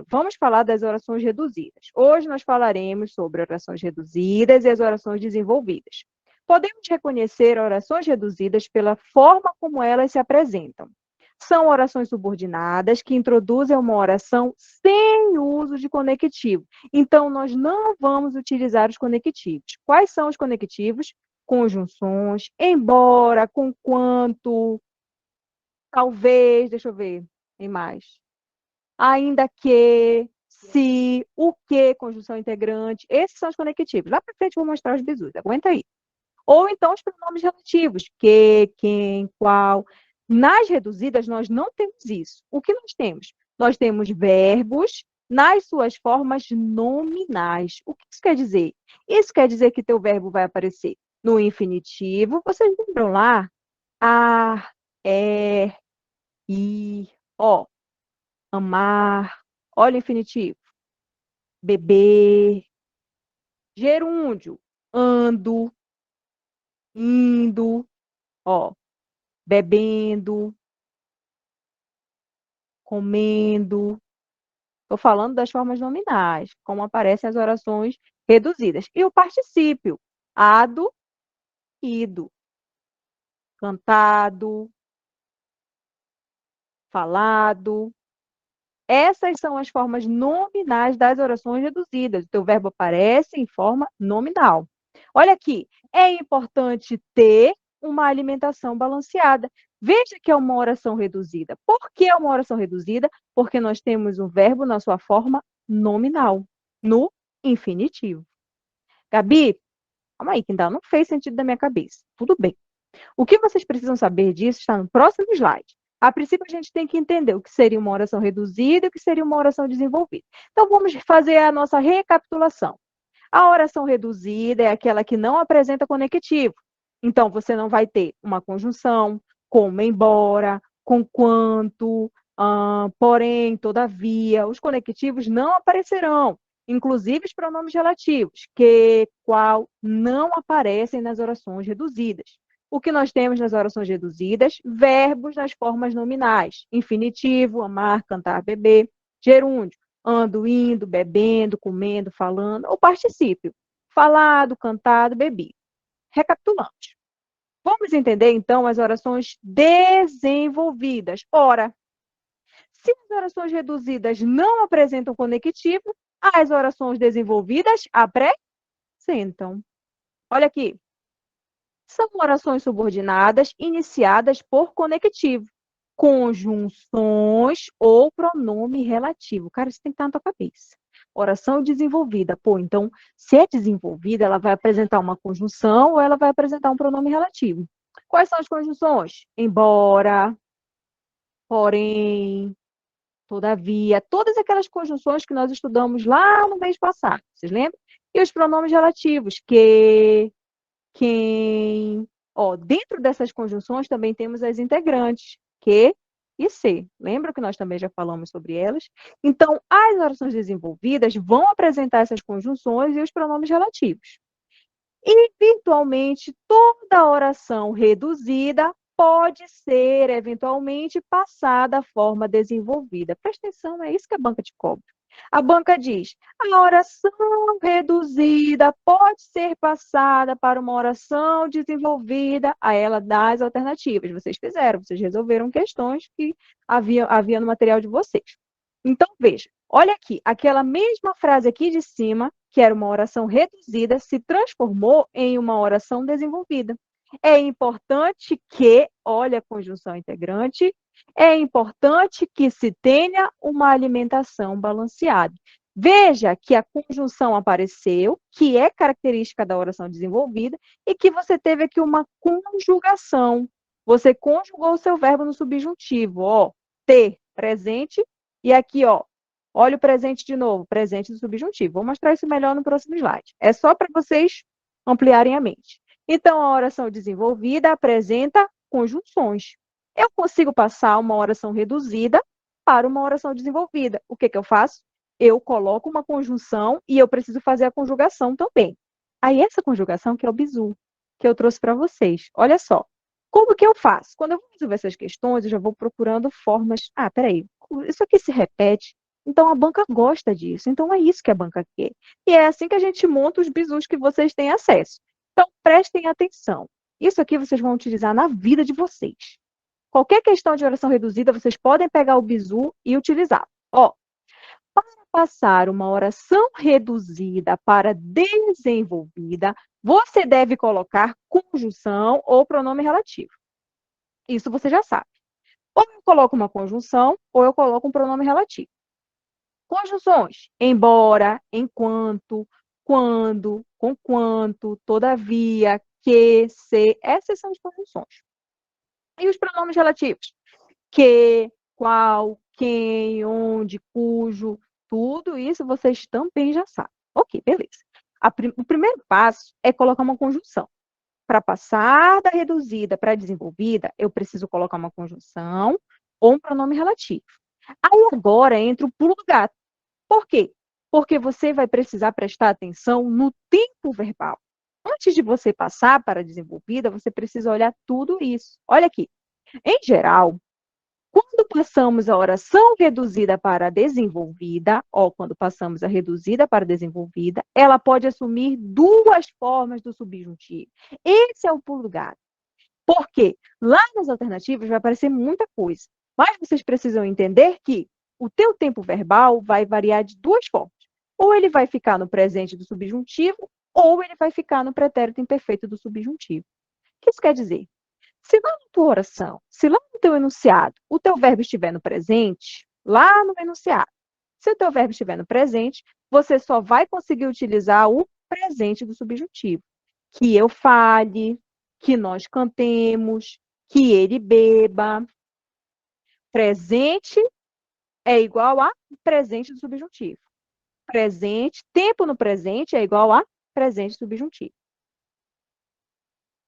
Vamos falar das orações reduzidas. Hoje nós falaremos sobre orações reduzidas e as orações desenvolvidas. Podemos reconhecer orações reduzidas pela forma como elas se apresentam. São orações subordinadas que introduzem uma oração sem uso de conectivo. Então, nós não vamos utilizar os conectivos. Quais são os conectivos? Conjunções, embora, conquanto, talvez, deixa eu ver, tem mais. Ainda que, se, o que, conjunção integrante, esses são os conectivos. Lá para frente eu vou mostrar os bizus, aguenta aí. Ou então os pronomes relativos, que, quem, qual. Nas reduzidas, nós não temos isso. O que nós temos? Nós temos verbos nas suas formas nominais. O que isso quer dizer? Isso quer dizer que teu verbo vai aparecer no infinitivo. Vocês lembram lá? A, é, i, ó. Amar. Olha o infinitivo. Beber. Gerúndio. Ando. Indo. Ó. Bebendo. Comendo. Estou falando das formas nominais, como aparecem as orações reduzidas. E o particípio. Ado, ido. Cantado. Falado. Essas são as formas nominais das orações reduzidas. O teu verbo aparece em forma nominal. Olha aqui, é importante ter uma alimentação balanceada. Veja que é uma oração reduzida. Por que é uma oração reduzida? Porque nós temos o verbo na sua forma nominal, no infinitivo. Gabi, calma aí, que ainda não fez sentido da minha cabeça. Tudo bem. O que vocês precisam saber disso está no próximo slide. A princípio, a gente tem que entender o que seria uma oração reduzida e o que seria uma oração desenvolvida. Então, vamos fazer a nossa recapitulação. A oração reduzida é aquela que não apresenta conectivo. Então, você não vai ter uma conjunção, como, embora, conquanto, porém, todavia. Os conectivos não aparecerão, inclusive os pronomes relativos, que, qual, não aparecem nas orações reduzidas. O que nós temos nas orações reduzidas? Verbos nas formas nominais. Infinitivo, amar, cantar, beber. Gerúndio, ando, indo, bebendo, comendo, falando. Ou particípio, falado, cantado, bebido. Recapitulamos. Vamos entender, então, as orações desenvolvidas. Ora, se as orações reduzidas não apresentam conectivo, as orações desenvolvidas apresentam. Olha aqui. São orações subordinadas iniciadas por conectivo, conjunções ou pronome relativo. Cara, isso tem que estar na tua cabeça. Oração desenvolvida. Pô, então, se é desenvolvida, ela vai apresentar uma conjunção ou ela vai apresentar um pronome relativo. Quais são as conjunções? Embora, porém, todavia, todas aquelas conjunções que nós estudamos lá no mês passado, vocês lembram? E os pronomes relativos, que, quem. Ó, dentro dessas conjunções também temos as integrantes, que e se. Lembra que nós também já falamos sobre elas? Então, as orações desenvolvidas vão apresentar essas conjunções e os pronomes relativos. E, virtualmente, toda oração reduzida pode ser, eventualmente, passada à forma desenvolvida. Presta atenção, é isso que a banca te cobra. A banca diz, a oração reduzida pode ser passada para uma oração desenvolvida, a ela dá as alternativas. Vocês fizeram, vocês resolveram questões que havia no material de vocês. Então, veja, olha aqui, aquela mesma frase aqui de cima, que era uma oração reduzida, se transformou em uma oração desenvolvida. É importante que, olha a conjunção integrante, é importante que se tenha uma alimentação balanceada. Veja que a conjunção apareceu, que é característica da oração desenvolvida, e que você teve aqui uma conjugação. Você conjugou o seu verbo no subjuntivo, ó, ter, presente, e aqui, ó, olha o presente de novo, presente do subjuntivo. Vou mostrar isso melhor no próximo slide. É só para vocês ampliarem a mente. Então, a oração desenvolvida apresenta conjunções. Eu consigo passar uma oração reduzida para uma oração desenvolvida. O que que eu faço? Eu coloco uma conjunção e eu preciso fazer a conjugação também. Aí, essa conjugação que é o bizu, que eu trouxe para vocês. Olha só. Como que eu faço? Quando eu vou resolver essas questões, eu já vou procurando formas. Ah, peraí, isso aqui se repete. Então, a banca gosta disso. Então, é isso que a banca quer. E é assim que a gente monta os bizus que vocês têm acesso. Então, prestem atenção. Isso aqui vocês vão utilizar na vida de vocês. Qualquer questão de oração reduzida, vocês podem pegar o bizu e utilizar. Ó, para passar uma oração reduzida para desenvolvida, você deve colocar conjunção ou pronome relativo. Isso você já sabe. Ou eu coloco uma conjunção, ou eu coloco um pronome relativo. Conjunções: embora, enquanto, quando, conquanto, todavia, que, se. Essas são as conjunções. E os pronomes relativos? Que, qual, quem, onde, cujo, tudo isso vocês também já sabem. Ok, beleza. O primeiro passo é colocar uma conjunção. Para passar da reduzida para a desenvolvida, eu preciso colocar uma conjunção ou um pronome relativo. Aí agora entra o pulo do gato. Por quê? Porque você vai precisar prestar atenção no tempo verbal. Antes de você passar para a desenvolvida, você precisa olhar tudo isso. Olha aqui. Em geral, quando passamos a oração reduzida para a desenvolvida, ou quando passamos a reduzida para a desenvolvida, ela pode assumir duas formas do subjuntivo. Esse é o pulo do gato. Por quê? Lá nas alternativas vai aparecer muita coisa. Mas vocês precisam entender que o teu tempo verbal vai variar de duas formas. Ou ele vai ficar no presente do subjuntivo, ou ele vai ficar no pretérito imperfeito do subjuntivo. O que isso quer dizer? Se lá na tua oração, se lá no teu enunciado, o teu verbo estiver no presente, lá no enunciado, se o teu verbo estiver no presente, você só vai conseguir utilizar o presente do subjuntivo. Que eu fale, que nós cantemos, que ele beba. Presente é igual a presente do subjuntivo. Presente, tempo no presente é igual a presente subjuntivo.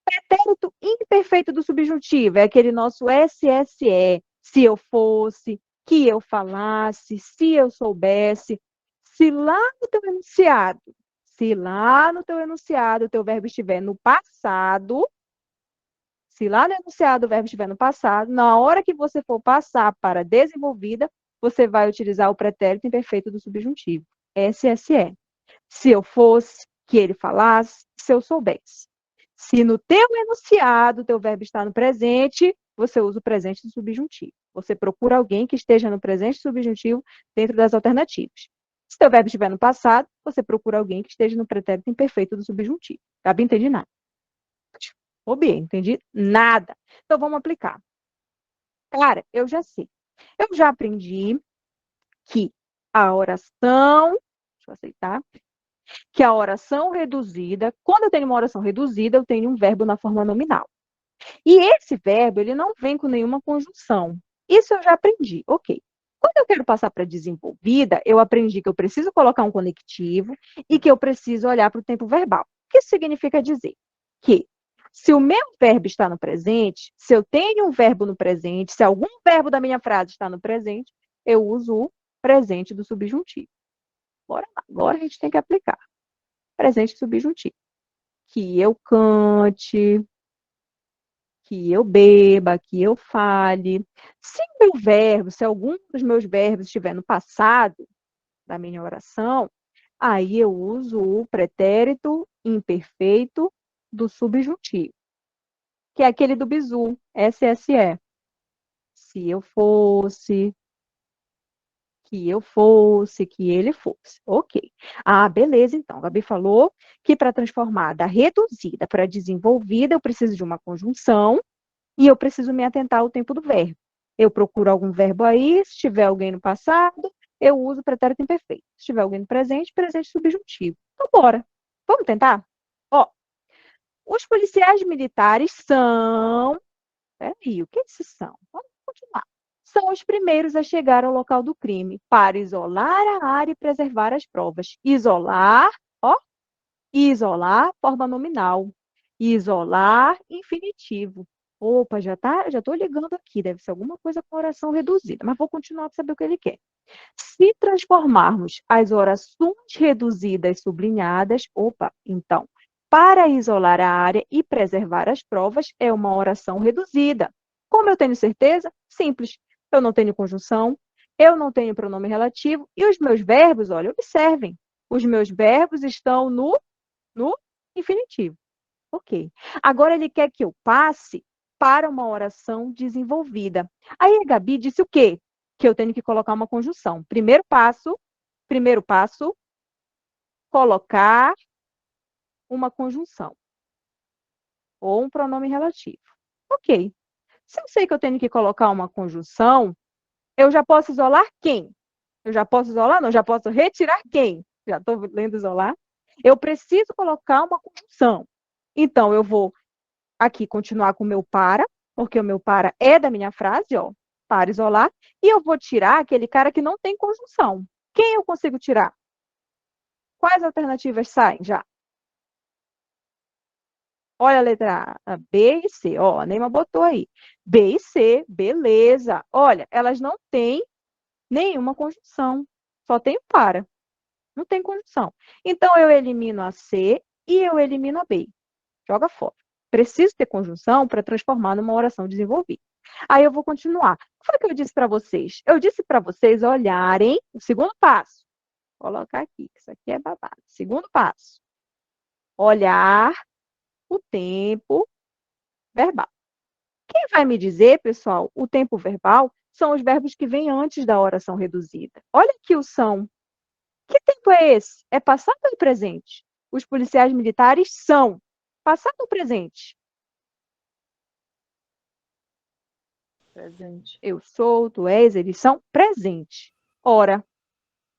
Pretérito imperfeito do subjuntivo é aquele nosso SSE. Se eu fosse, que eu falasse, se eu soubesse. Se lá no teu enunciado, o teu verbo estiver no passado, se lá no enunciado o verbo estiver no passado, na hora que você for passar para desenvolvida, você vai utilizar o pretérito imperfeito do subjuntivo. SSE. Se eu fosse, que ele falasse, se eu soubesse. Se no teu enunciado o teu verbo está no presente, você usa o presente do subjuntivo. Você procura alguém que esteja no presente subjuntivo dentro das alternativas. Se teu verbo estiver no passado, você procura alguém que esteja no pretérito imperfeito do subjuntivo. Gabi, entendi nada. Ô, Bia, entendi nada. Então, vamos aplicar. Cara, eu já sei. Eu já aprendi que a oração, deixa eu aceitar, que a oração reduzida, quando eu tenho uma oração reduzida, eu tenho um verbo na forma nominal. E esse verbo, ele não vem com nenhuma conjunção. Isso eu já aprendi, ok. Quando eu quero passar para desenvolvida, eu aprendi que eu preciso colocar um conectivo e que eu preciso olhar para o tempo verbal. O que isso significa dizer? Que se o meu verbo está no presente, se eu tenho um verbo no presente, se algum verbo da minha frase está no presente, eu uso o presente do subjuntivo. Bora lá, agora a gente tem que aplicar. Presente subjuntivo. Que eu cante, que eu beba, que eu fale. Se meu verbo, se algum dos meus verbos estiver no passado da minha oração, aí eu uso o pretérito imperfeito do subjuntivo, que é aquele do bizu, SSE. Se eu fosse, que eu fosse, que ele fosse. Ok. Ah, beleza, então. A Gabi falou que para transformar da reduzida para desenvolvida, eu preciso de uma conjunção e eu preciso me atentar ao tempo do verbo. Eu procuro algum verbo aí, se tiver alguém no passado, eu uso o pretérito imperfeito. Se tiver alguém no presente, presente subjuntivo. Então, bora. Vamos tentar? Ó, os policiais militares são... Peraí, o que esses são? Vamos continuar. São os primeiros a chegar ao local do crime para isolar a área e preservar as provas. Isolar, ó, isolar, forma nominal. Isolar, infinitivo. Opa, já estou ligando aqui, deve ser alguma coisa com oração reduzida, mas vou continuar para saber o que ele quer. Se transformarmos as orações reduzidas sublinhadas, opa, então, para isolar a área e preservar as provas, é uma oração reduzida. Como eu tenho certeza? Simples. Eu não tenho conjunção, Eu não tenho pronome relativo. E os meus verbos, olha, observem. Os meus verbos estão no infinitivo. Ok. Agora ele quer que eu passe para uma oração desenvolvida. Aí a Gabi disse o quê? Que eu tenho que colocar uma conjunção. Primeiro passo, colocar uma conjunção ou um pronome relativo. Ok. Se eu sei que eu tenho que colocar uma conjunção, eu já posso isolar quem? Eu já posso isolar? Não, já posso retirar quem? Já estou lendo isolar. Eu preciso colocar uma conjunção. Então, eu vou aqui continuar com o meu para, porque o meu para é da minha frase, ó, para isolar, e eu vou tirar aquele cara que não tem conjunção. Quem eu consigo tirar? Quais alternativas saem já? Olha a letra A, B e C. Ó, a Neima botou aí. B e C, beleza. Olha, elas não têm nenhuma conjunção. Só tem o para. Não tem conjunção. Então, eu elimino a C e eu elimino a B. Joga fora. Preciso ter conjunção para transformar numa oração desenvolvida. Aí eu vou continuar. O que foi que eu disse para vocês? Eu disse para vocês olharem o segundo passo. Vou colocar aqui, que isso aqui é babado. Segundo passo. Olhar o tempo verbal. Quem vai me dizer, pessoal, o tempo verbal são os verbos que vêm antes da oração reduzida. Olha aqui o são. Que tempo é esse? É passado ou presente? Os policiais militares são. Passado ou presente? Presente. Eu sou, tu és, eles são presente. Ora,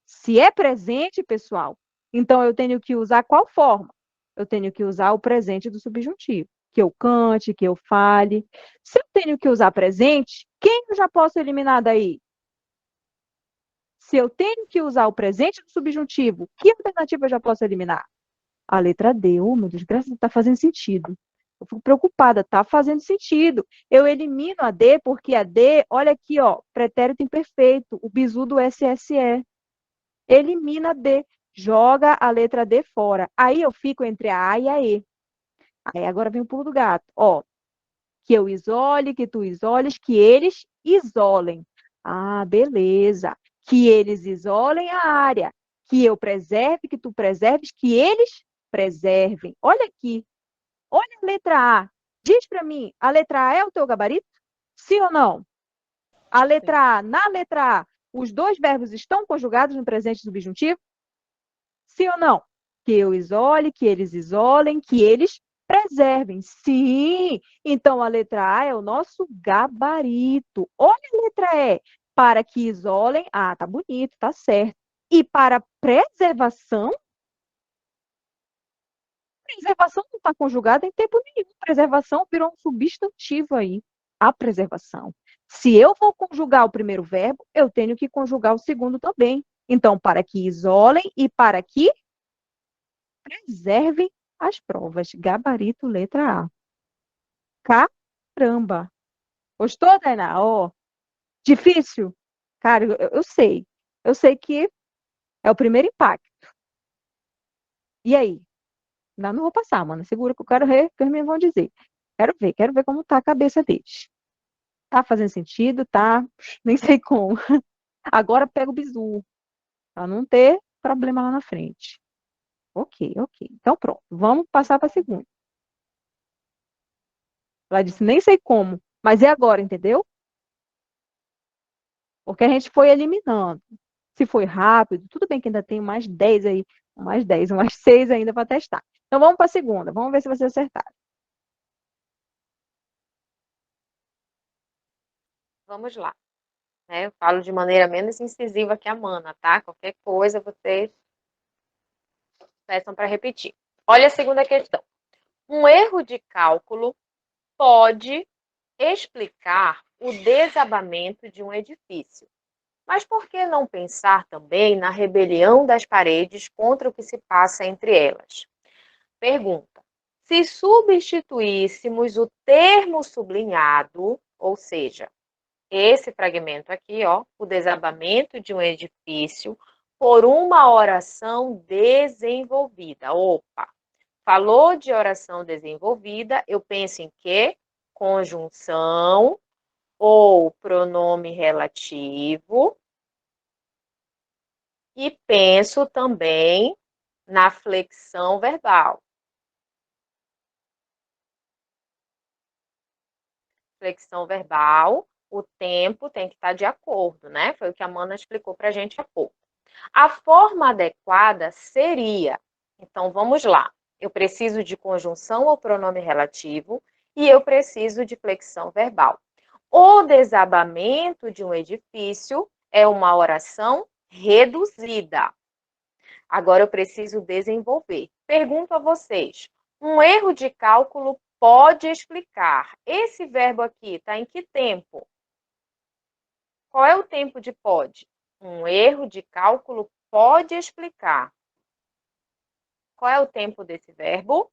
se é presente, pessoal, então eu tenho que usar qual forma? Eu tenho que usar o presente do subjuntivo. Que eu cante, que eu fale. Se eu tenho que usar presente, quem eu já posso eliminar daí? Se eu tenho que usar o presente do subjuntivo, que alternativa eu já posso eliminar? A letra D. Oh, meu Deus, graças a Deus, está fazendo sentido. Eu fico preocupada, está fazendo sentido. Eu elimino a D porque a D, olha aqui, ó, pretérito imperfeito, o bizu do SSE. Elimina a D, joga a letra D fora. Aí eu fico entre a A e a E. Aí agora vem o pulo do gato. Ó, que eu isole, que tu isoles, que eles isolem. Ah, beleza. Que eles isolem a área. Que eu preserve, que tu preserves, que eles preservem. Olha aqui. Olha a letra A. Diz para mim, a letra A é o teu gabarito? Sim ou não? A Sim. letra A, na letra A, os dois verbos estão conjugados no presente subjuntivo? Sim ou não? Que eu isole, que eles isolem, que eles preservem. Sim! Então, a letra A é o nosso gabarito. Olha a letra E. Para que isolem. Ah, tá bonito, tá certo. E para preservação, preservação não está conjugada em tempo nenhum. Preservação virou um substantivo aí. A preservação. Se eu vou conjugar o primeiro verbo, eu tenho que conjugar o segundo também. Então, para que isolem e para que preservem as provas. Gabarito, letra A. Caramba! Gostou, Tainá? Ó, difícil? Cara, eu sei. Eu sei que é o primeiro impacto. E aí? Não, não vou passar, mano. Segura que eu quero ver o que eles vão dizer. Quero ver como tá a cabeça deles. Tá fazendo sentido? Tá? Nem sei como. Agora pega o bizu, para não ter problema lá na frente. Ok, ok. Então pronto, vamos passar para a segunda. Ela disse, nem sei como, mas é agora, entendeu? Porque a gente foi eliminando. Se foi rápido, tudo bem que ainda tem mais 10 aí, mais 10, mais 6 ainda para testar. Então vamos para a segunda, vamos ver se vocês acertaram. Vamos lá. Né? Eu falo de maneira menos incisiva que a Mana, tá? Qualquer coisa vocês peçam para repetir. Olha a segunda questão. Um erro de cálculo pode explicar o desabamento de um edifício. Mas por que não pensar também na rebelião das paredes contra o que se passa entre elas? Pergunta: se substituíssemos o termo sublinhado, ou seja, esse fragmento aqui, ó, o desabamento de um edifício, por uma oração desenvolvida. Opa, falou de oração desenvolvida, eu penso em quê? Conjunção ou pronome relativo E penso também na flexão verbal. Flexão verbal, o tempo tem que estar de acordo, né? Foi o que a Mana explicou para a gente há pouco. A forma adequada seria, então vamos lá, eu preciso de conjunção ou pronome relativo e eu preciso de flexão verbal. O desabamento de um edifício é uma oração reduzida. Agora eu preciso desenvolver. Pergunto a vocês: um erro de cálculo pode explicar? Esse verbo aqui está em que tempo? Qual é o tempo de pode? Um erro de cálculo pode explicar. Qual é o tempo desse verbo?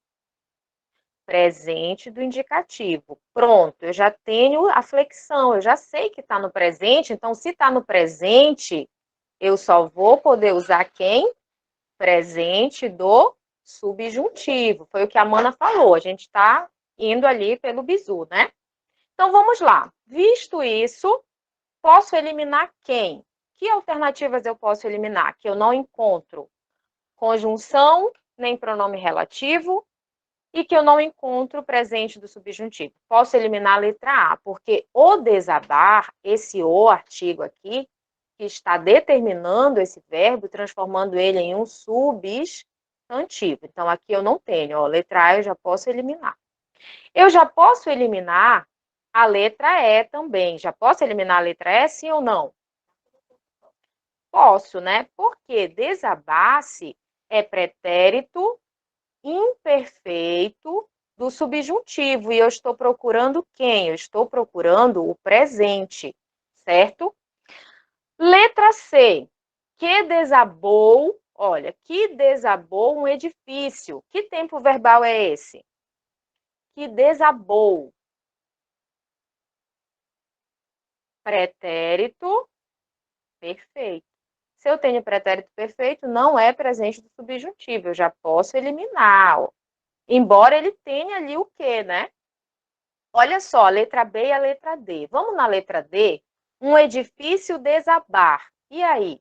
Presente do indicativo. Pronto, eu já tenho a flexão, eu já sei que está no presente, então se está no presente, eu só vou poder usar quem? Presente do subjuntivo. Foi o que a Mana falou, a gente está indo ali pelo bizu, né? Então vamos lá. Visto isso, posso eliminar quem? Que alternativas eu posso eliminar? Que eu não encontro conjunção, nem pronome relativo, e que eu não encontro presente do subjuntivo. Posso eliminar a letra A, porque o desabar, esse o artigo aqui, que está determinando esse verbo, transformando ele em um substantivo. Então, aqui eu não tenho, ó, letra A eu já posso eliminar. Eu já posso eliminar a letra E também. Já posso eliminar a letra E, sim ou não? Posso, né? Porque desabar-se é pretérito imperfeito do subjuntivo. E eu estou procurando quem? Eu estou procurando o presente, certo? Letra C. Que desabou, olha, que desabou um edifício. Que tempo verbal é esse? Que desabou. Pretérito perfeito. Se eu tenho pretérito perfeito, não é presente do subjuntivo. Eu já posso eliminar, ó. Embora ele tenha ali o quê, né? Olha só, a letra B e a letra D. Vamos na letra D? Um edifício desabar. E aí?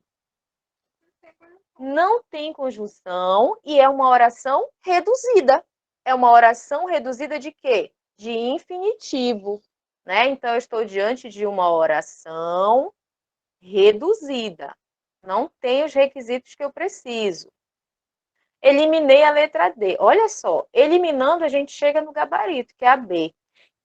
Não tem conjunção e é uma oração reduzida. É uma oração reduzida de quê? De infinitivo, né? Então, eu estou diante de uma oração reduzida. Não tem os requisitos que eu preciso. Eliminei a letra D. Olha só, eliminando a gente chega no gabarito, que é a B.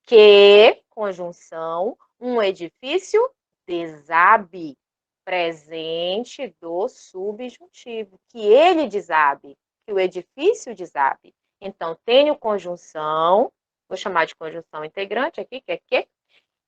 Que, conjunção, um edifício desabe, presente do subjuntivo, que ele desabe, que o edifício desabe. Então, tenho conjunção, vou chamar de conjunção integrante aqui, que,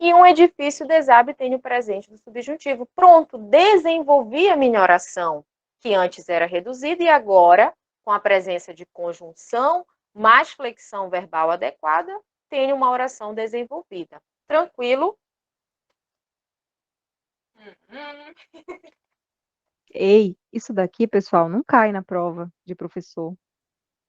e um edifício desabe tem o presente do subjuntivo. Pronto, desenvolvi a minha oração, que antes era reduzida e agora, com a presença de conjunção mais flexão verbal adequada, tenho uma oração desenvolvida. Tranquilo? Ei, isso daqui, pessoal, não cai na prova de professor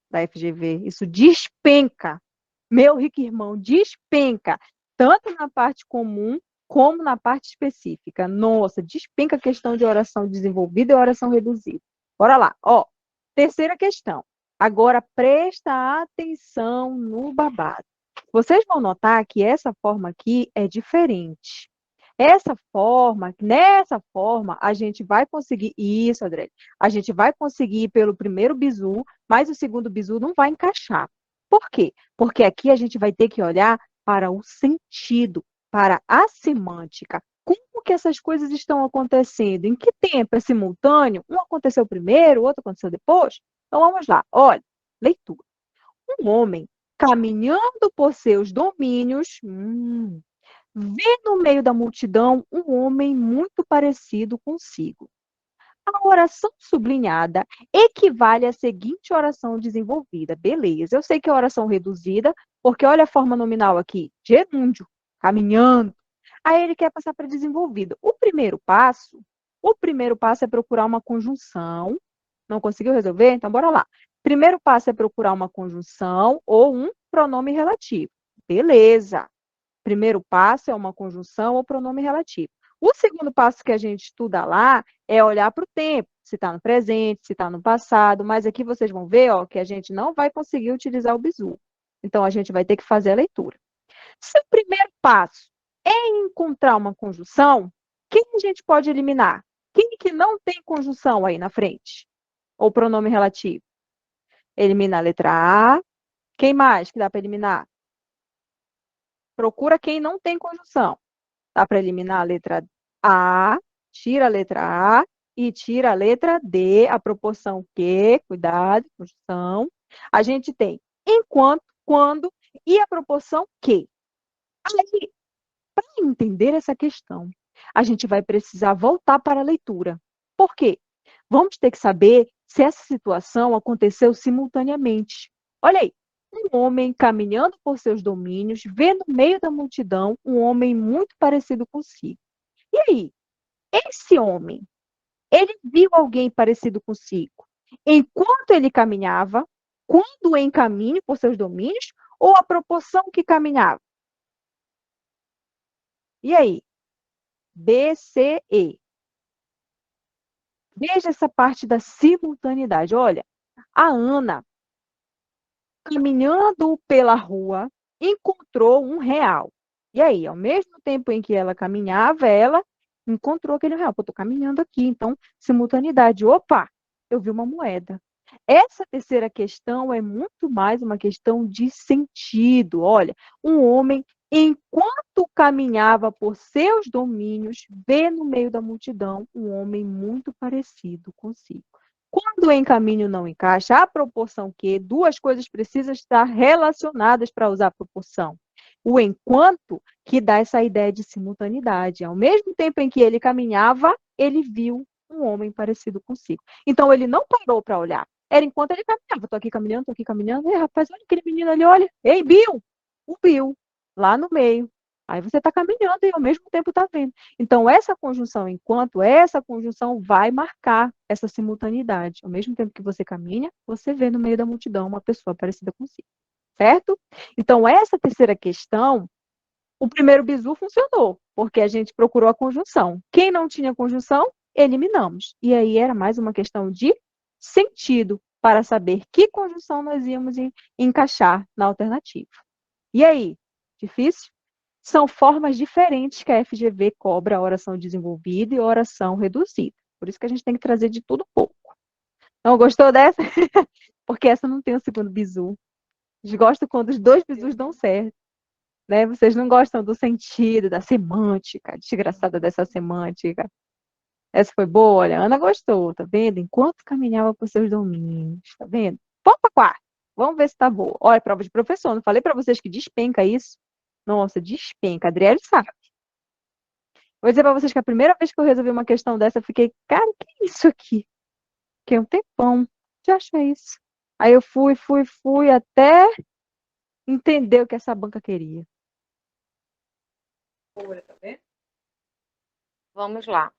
da FGV. Isso despenca. Meu rico irmão, despenca. Tanto na parte comum como na parte específica. Nossa, despenca a questão de oração desenvolvida e oração reduzida. Bora lá. Ó, terceira questão. Agora presta atenção no babado. Vocês vão notar que essa forma aqui é diferente. Nessa forma, a gente vai conseguir isso, André. A gente vai conseguir pelo primeiro bizu, mas o segundo bizu não vai encaixar. Por quê? Porque aqui a gente vai ter que olhar para o sentido, para a semântica. Como que essas coisas estão acontecendo? Em que tempo é simultâneo? Um aconteceu primeiro, o outro aconteceu depois? Então vamos lá. Olha, leitura. Um homem caminhando por seus domínios, vê no meio da multidão um homem muito parecido consigo. A oração sublinhada equivale à seguinte oração desenvolvida. Beleza, eu sei que é oração reduzida, porque olha a forma nominal aqui, gerúndio, caminhando. Aí ele quer passar para desenvolvida. O primeiro passo é procurar uma conjunção. Não conseguiu resolver? Então bora lá. Primeiro passo é procurar uma conjunção ou um pronome relativo. Beleza. Primeiro passo é uma conjunção ou pronome relativo. O segundo passo que a gente estuda lá é olhar para o tempo. se está no presente, se está no passado, mas aqui vocês vão ver, ó, que a gente não vai conseguir utilizar o bizu. Então, a gente vai ter que fazer a leitura. Se o primeiro passo é encontrar uma conjunção, quem a gente pode eliminar? Quem que não tem conjunção aí na frente? Ou pronome relativo? Elimina a letra A. Quem mais que dá para eliminar? Procura quem não tem conjunção. Dá para eliminar a letra A, tira a letra A e tira a letra D, a proporção que, cuidado, conjunção. A gente tem enquanto, quando e a proporção que. Aí, para entender essa questão, a gente vai precisar voltar para a leitura. Por quê? Vamos ter que saber se essa situação aconteceu simultaneamente. Olha aí, um homem caminhando por seus domínios, vê no meio da multidão um homem muito parecido consigo. E aí, esse homem, ele viu alguém parecido consigo enquanto ele caminhava, quando em caminho por seus domínios, ou a proporção que caminhava? E aí? B, C, E. Veja essa parte da simultaneidade. Olha, a Ana, caminhando pela rua, encontrou R$ 1. E aí, ao mesmo tempo em que ela caminhava, ela encontrou aquele R$ 1. Pô, estou caminhando aqui, então, simultaneidade. Opa, eu vi uma moeda. Essa terceira questão é muito mais uma questão de sentido. Olha, um homem, enquanto caminhava por seus domínios, vê no meio da multidão um homem muito parecido consigo. Quando em caminho não encaixa, a proporção que duas coisas precisam estar relacionadas para usar a proporção. O enquanto, que dá essa ideia de simultaneidade. Ao mesmo tempo em que ele caminhava, ele viu um homem parecido consigo. Então, ele não parou para olhar. Era enquanto ele caminhava. Estou aqui caminhando, estou aqui caminhando. Ei, rapaz, olha aquele menino ali, olha. Ei, Bill! O Bill, lá no meio. Aí você está caminhando e ao mesmo tempo está vendo. Então, essa conjunção enquanto, essa conjunção vai marcar essa simultaneidade. Ao mesmo tempo que você caminha, você vê no meio da multidão uma pessoa parecida consigo. Certo? Então, essa terceira questão, o primeiro bizu funcionou, porque a gente procurou a conjunção. Quem não tinha conjunção, eliminamos. E aí era mais uma questão de sentido para saber que conjunção nós íamos encaixar na alternativa. E aí? Difícil? São formas diferentes que a FGV cobra a oração desenvolvida e a oração reduzida. Por isso que a gente tem que trazer de tudo um pouco. Não gostou dessa? Porque essa não tem o segundo bizu. Eles gostam quando os dois bizus dão certo. Né? Vocês não gostam do sentido, da semântica, desgraçada dessa semântica. Essa foi boa, olha, a Ana gostou, tá vendo? Enquanto caminhava por seus domínios, tá vendo? Vamos para quarto. Vamos ver se tá boa. Olha, prova de professor, não falei para vocês que despenca isso? Nossa, despenca. A Adriele sabe. Vou dizer para vocês que a primeira vez que eu resolvi uma questão dessa, eu fiquei, cara, o que é isso aqui? Fiquei um tempão. Já achei isso. Aí eu fui até entender o que essa banca queria. Vamos lá.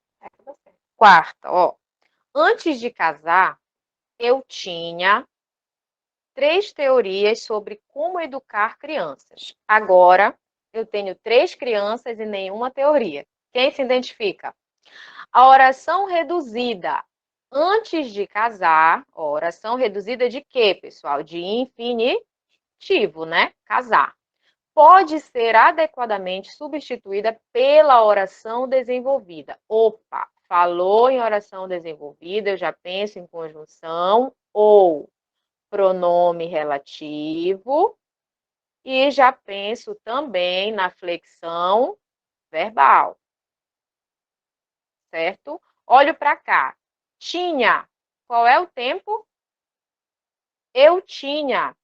Quarta, ó. Antes de casar, eu tinha 3 teorias sobre como educar crianças. Agora, eu tenho 3 crianças e nenhuma teoria. Quem se identifica? A oração reduzida. Antes de casar, ó, oração reduzida de quê, pessoal? De infinitivo, né? Casar. Pode ser adequadamente substituída pela oração desenvolvida. Opa, falou em oração desenvolvida, eu já penso em conjunção ou pronome relativo e já penso também na flexão verbal. Certo? Olho para cá. Tinha. Qual é o tempo? Eu tinha.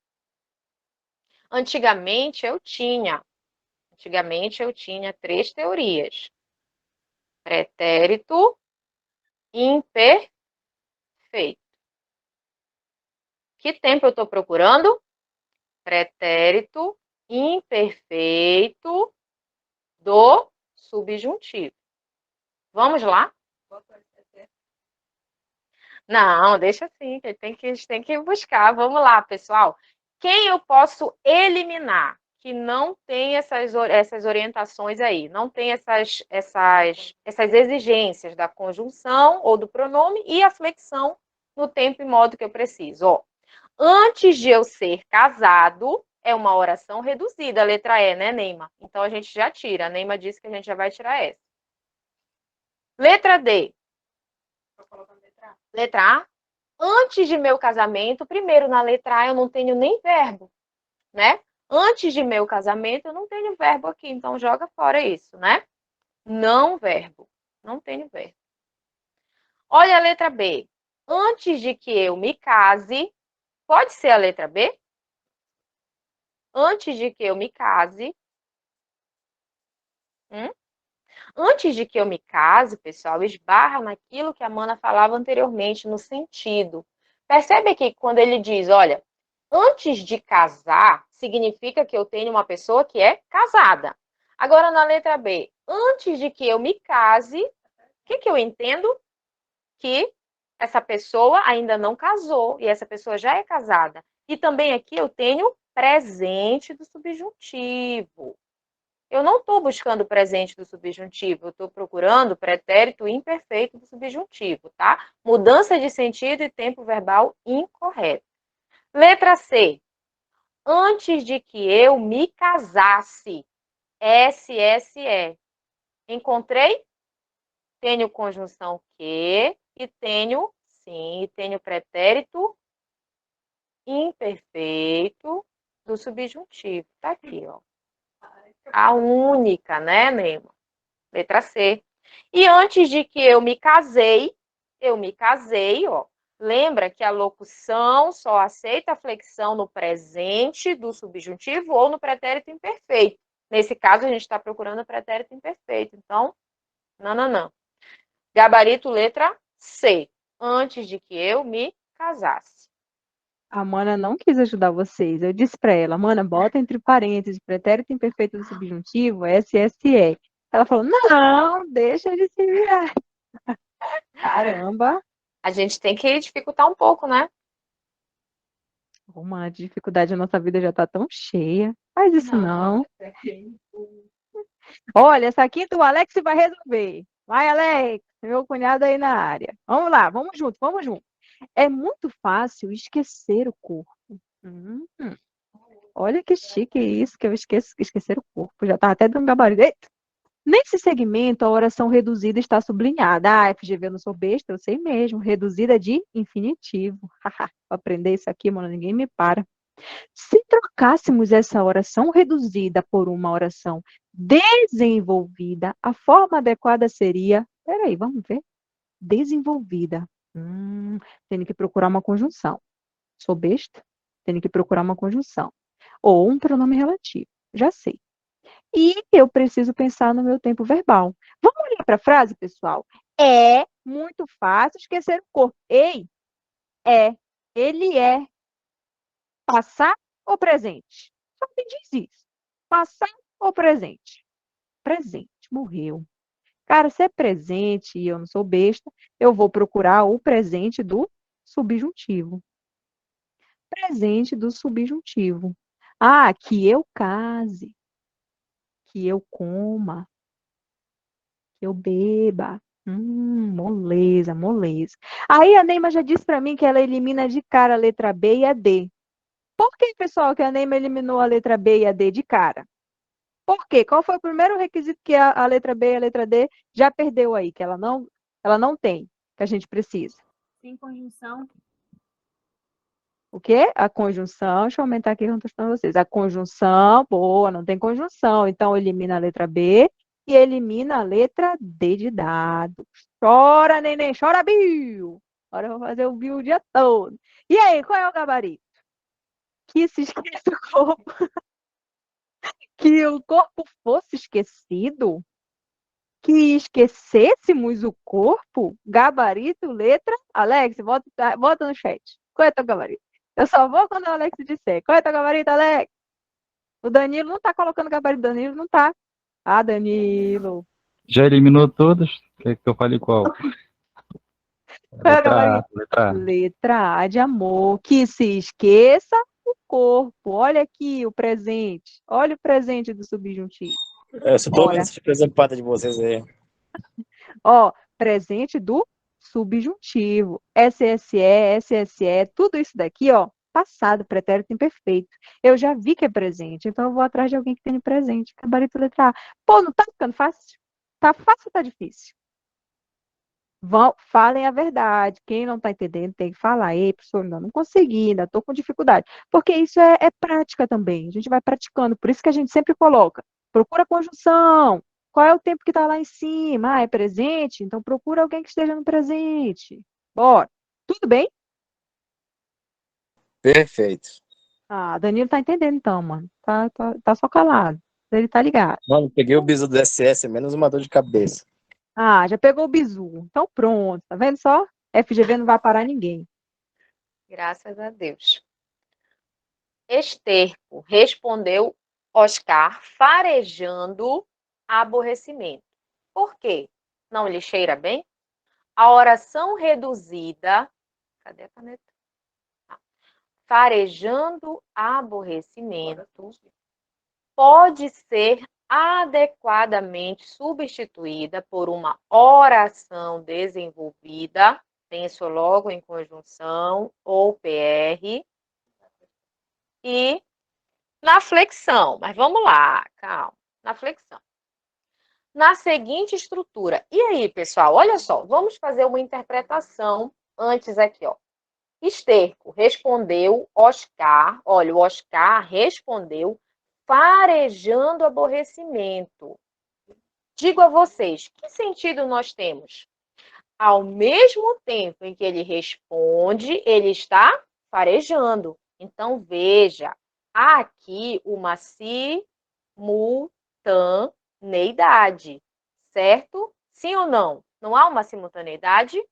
Antigamente eu tinha. Antigamente eu tinha 3 teorias. Pretérito imperfeito. Que tempo eu estou procurando? Pretérito imperfeito do subjuntivo. Vamos lá? Não, deixa assim, que tem que buscar. Vamos lá, pessoal. Quem eu posso eliminar? que não tem essas orientações aí, não tem essas exigências da conjunção ou do pronome e a flexão no tempo e modo que eu preciso. Ó, antes de eu ser casado, é uma oração reduzida, a letra E, né, Neima? Então a gente já tira. A Neima disse que a gente já vai tirar essa. Letra D. Letra A. Antes de meu casamento, primeiro na letra A eu não tenho nem verbo, né? Antes de meu casamento eu não tenho verbo aqui, então joga fora isso, né? Não verbo. Não tenho verbo. Olha a letra B. Antes de que eu me case, pode ser a letra B? Antes de que eu me case. Antes de que eu me case, pessoal, esbarra naquilo que a Mana falava anteriormente, no sentido. Percebe aqui que quando ele diz, olha, antes de casar, significa que eu tenho uma pessoa que é casada. Agora, na letra B, antes de que eu me case, o que eu entendo? Que essa pessoa ainda não casou e essa pessoa já é casada. E também aqui eu tenho presente do subjuntivo. Eu não estou buscando o presente do subjuntivo, eu estou procurando o pretérito imperfeito do subjuntivo, tá? Mudança de sentido e tempo verbal incorreto. Letra C. Antes de que eu me casasse. SSE. Encontrei? Tenho conjunção que e tenho, sim, tenho pretérito imperfeito do subjuntivo. Tá aqui, ó. A única, né, Neima? Letra C. E antes de que eu me casei, ó. Lembra que a locução só aceita a flexão no presente do subjuntivo ou no pretérito imperfeito. Nesse caso, a gente está procurando o pretérito imperfeito. Então, não. Gabarito letra C. Antes de que eu me casasse. A Mana não quis ajudar vocês. Eu disse para ela, Mana, bota entre parênteses, pretérito imperfeito do subjuntivo, SSE. Ela falou, não, deixa de se virar. Caramba. A gente tem que dificultar um pouco, né? Uma dificuldade na nossa vida já tá tão cheia. Faz isso não. Olha, essa aqui o Alex vai resolver. Vai, Alex, meu cunhado aí na área. Vamos lá, vamos junto, vamos junto. É muito fácil esquecer o corpo. Hum, olha que chique isso, que eu esquecer o corpo. Já estava até dando gabarito. Eita! Nesse segmento, a oração reduzida está sublinhada. Ah, FGV, eu não sou besta, eu sei mesmo. Reduzida de infinitivo. Para aprender isso aqui, mano, ninguém me para. Se trocássemos essa oração reduzida por uma oração desenvolvida, a forma adequada seria. Peraí, vamos ver. Desenvolvida. Tenho que procurar uma conjunção. Sou besta? Tenho que procurar uma conjunção. Ou um pronome relativo. Já sei. E eu preciso pensar no meu tempo verbal. Vamos olhar para a frase, pessoal? É muito fácil esquecer o corpo. Ei, é. Ele é. Passar ou presente? Só me diz isso. Passar ou presente? Presente. Morreu. Cara, se é presente e eu não sou besta, eu vou procurar o presente do subjuntivo. Presente do subjuntivo. Ah, que eu case, que eu coma, que eu beba. Moleza, moleza. Aí a Neima já disse para mim que ela elimina de cara a letra B e a D. Por que, pessoal, que a Neima eliminou a letra B e a D de cara? Por quê? Qual foi o primeiro requisito que a letra B e a letra D já perdeu aí, que ela não tem, que a gente precisa? Sem conjunção. O quê? A conjunção, deixa eu aumentar aqui que eu não estou estudando vocês. A conjunção, boa, não tem conjunção. Então, elimina a letra B e elimina a letra D de dado. Chora, neném, chora, Bill! Agora eu vou fazer o Bill o dia todo. E aí, qual é o gabarito? Que se esqueça o corpo. Que o corpo fosse esquecido? Que esquecêssemos o corpo? Gabarito, letra? Alex, bota no chat. Qual é o teu gabarito? Eu só vou quando o Alex disser. Qual é o teu gabarito, Alex? O Danilo não tá colocando gabarito. Danilo não tá. Ah, Danilo. Já eliminou todas? Quer que eu fale qual? Qual é o Letra A, gabarito? letra A. Letra A de amor. Que se esqueça o corpo. Olha aqui o presente. Olha o presente do subjuntivo. Eu só tô vendo Ora, surpresa empata de vocês aí. ó, presente do subjuntivo. SSE, SSE, tudo isso daqui, ó, passado, pretérito imperfeito. Eu já vi que é presente, então eu vou atrás de alguém que tenha presente. Gabarito letra A. Pô, não tá ficando fácil? Tá fácil ou tá difícil? Falem a verdade. Quem não está entendendo tem que falar. Ei, professor, ainda não consegui, ainda estou com dificuldade. Porque isso é prática também. A gente vai praticando. Por isso que a gente sempre coloca. Procura a conjunção. Qual é o tempo que está lá em cima? Ah, é presente? Então procura alguém que esteja no presente. Bora. Tudo bem? Perfeito. Ah, Danilo tá entendendo então, mano. Tá só calado. Ele tá ligado. Mano, peguei o biso do SS, menos uma dor de cabeça. Ah, já pegou o bizu. Então pronto. Tá vendo só? FGV não vai parar ninguém. Graças a Deus. Esterco, respondeu Oscar, farejando aborrecimento. Por quê? Não lhe cheira bem? A oração reduzida. Cadê a caneta? Farejando aborrecimento pode ser adequadamente substituída por uma oração desenvolvida, penso logo em conjunção ou PR, e na flexão. Mas vamos lá, calma. Na flexão. Na seguinte estrutura. E aí, pessoal, olha só, vamos fazer uma interpretação antes aqui, ó. Esterco respondeu Oscar. Olha, o Oscar respondeu farejando aborrecimento. Digo a vocês, que sentido nós temos? Ao mesmo tempo em que ele responde, ele está farejando. Então, veja, há aqui uma simultaneidade, certo? Sim ou não? Não há uma simultaneidade?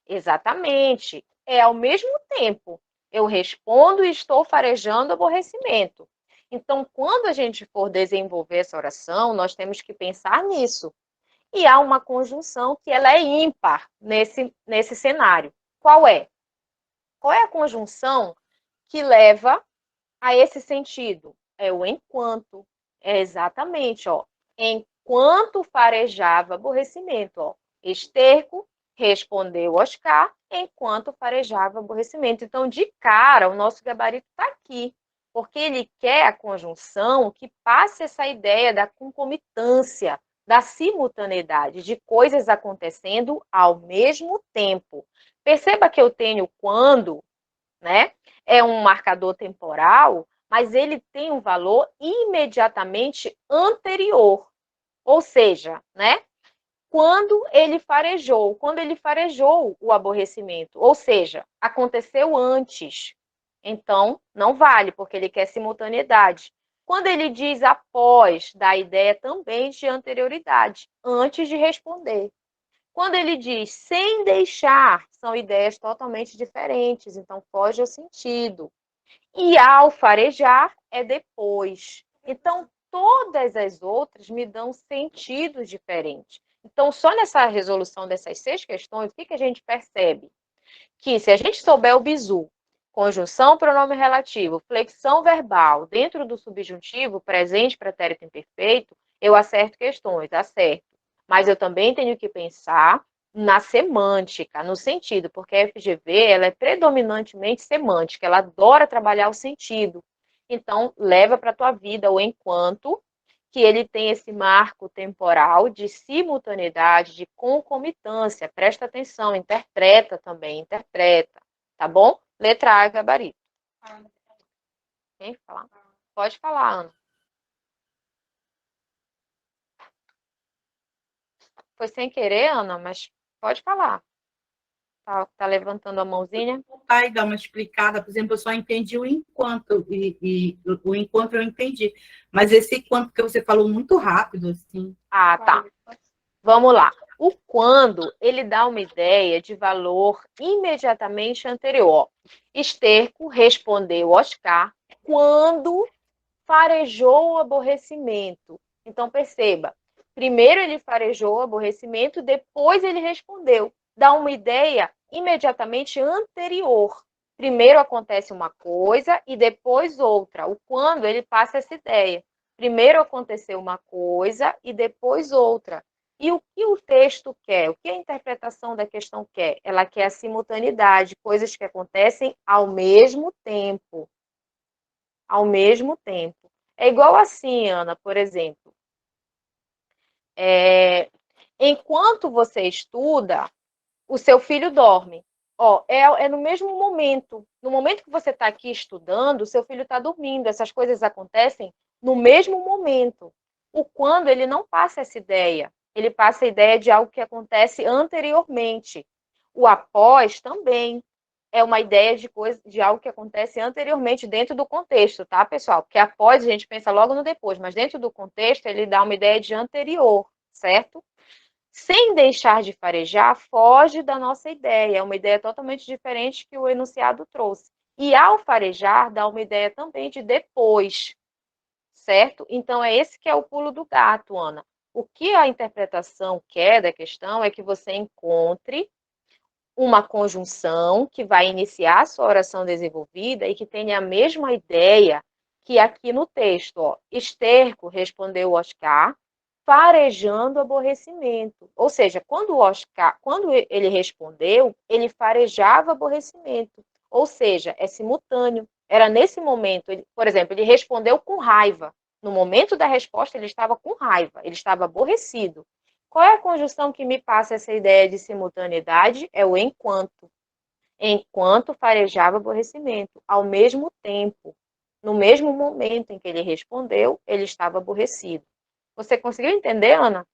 Exatamente. É ao mesmo tempo. Eu respondo e estou farejando aborrecimento. Então, quando a gente for desenvolver essa oração, nós temos que pensar nisso. E há uma conjunção que ela é ímpar nesse cenário. Qual é? Qual é a conjunção que leva a esse sentido? É o enquanto. É exatamente, ó. Enquanto farejava aborrecimento, ó. Esterco respondeu Oscar enquanto farejava aborrecimento. Então, de cara, o nosso gabarito está aqui, porque ele quer a conjunção que passe essa ideia da concomitância, da simultaneidade, de coisas acontecendo ao mesmo tempo. Perceba que eu tenho quando, né? É um marcador temporal, mas ele tem um valor imediatamente anterior. Ou seja, né? Quando ele farejou o aborrecimento, ou seja, aconteceu antes. Então, não vale, porque ele quer simultaneidade. Quando ele diz após, dá a ideia também de anterioridade, antes de responder. Quando ele diz sem deixar, são ideias totalmente diferentes, então foge ao sentido. E ao farejar é depois. Então, todas as outras me dão sentidos diferentes. Então, só nessa resolução dessas 6 questões, o que a gente percebe? Que se a gente souber o bizu, conjunção, pronome relativo, flexão verbal, dentro do subjuntivo, presente, pretérito imperfeito, eu acerto questões, acerto. Mas eu também tenho que pensar na semântica, no sentido, porque a FGV ela é predominantemente semântica, ela adora trabalhar o sentido. Então, leva para a tua vida o enquanto, que ele tem esse marco temporal de simultaneidade, de concomitância. Presta atenção, interpreta também, interpreta, tá bom? Letra A, gabarito. Quem falar? Pode falar, Ana. Foi sem querer, Ana, mas pode falar. Tá levantando a mãozinha. Voltar e dar uma explicada, por exemplo, eu só entendi o enquanto, e o enquanto eu entendi, mas esse enquanto que você falou muito rápido, assim. Ah, tá. Vamos lá. O quando, ele dá uma ideia de valor imediatamente anterior. Esterco respondeu Oscar quando farejou o aborrecimento. Então, perceba, primeiro ele farejou o aborrecimento, depois ele respondeu. Dá uma ideia imediatamente anterior. Primeiro acontece uma coisa e depois outra. O quando, ele passa essa ideia. Primeiro aconteceu uma coisa e depois outra. E o que o texto quer? O que a interpretação da questão quer? Ela quer a simultaneidade, coisas que acontecem ao mesmo tempo. Ao mesmo tempo. É igual assim, Ana, por exemplo. Enquanto você estuda, o seu filho dorme. Ó, é no mesmo momento. No momento que você está aqui estudando, o seu filho está dormindo. Essas coisas acontecem no mesmo momento. O quando, ele não passa essa ideia. Ele passa a ideia de algo que acontece anteriormente. O após também é uma ideia de algo que acontece anteriormente dentro do contexto, tá, pessoal? Porque após a gente pensa logo no depois, mas dentro do contexto ele dá uma ideia de anterior, certo? Sem deixar de farejar, foge da nossa ideia. É uma ideia totalmente diferente que o enunciado trouxe. E ao farejar, dá uma ideia também de depois, certo? Então, é esse que é o pulo do gato, Ana. O que a interpretação quer da questão é que você encontre uma conjunção que vai iniciar a sua oração desenvolvida e que tenha a mesma ideia que aqui no texto. Ó. Esterco, respondeu Oscar, farejando aborrecimento. Ou seja, quando ele respondeu, ele farejava aborrecimento. Ou seja, é simultâneo. Era nesse momento, por exemplo, ele respondeu com raiva. No momento da resposta, ele estava com raiva, ele estava aborrecido. Qual é a conjunção que me passa essa ideia de simultaneidade? É o enquanto. Enquanto farejava aborrecimento. Ao mesmo tempo, no mesmo momento em que ele respondeu, ele estava aborrecido. Você conseguiu entender, Ana?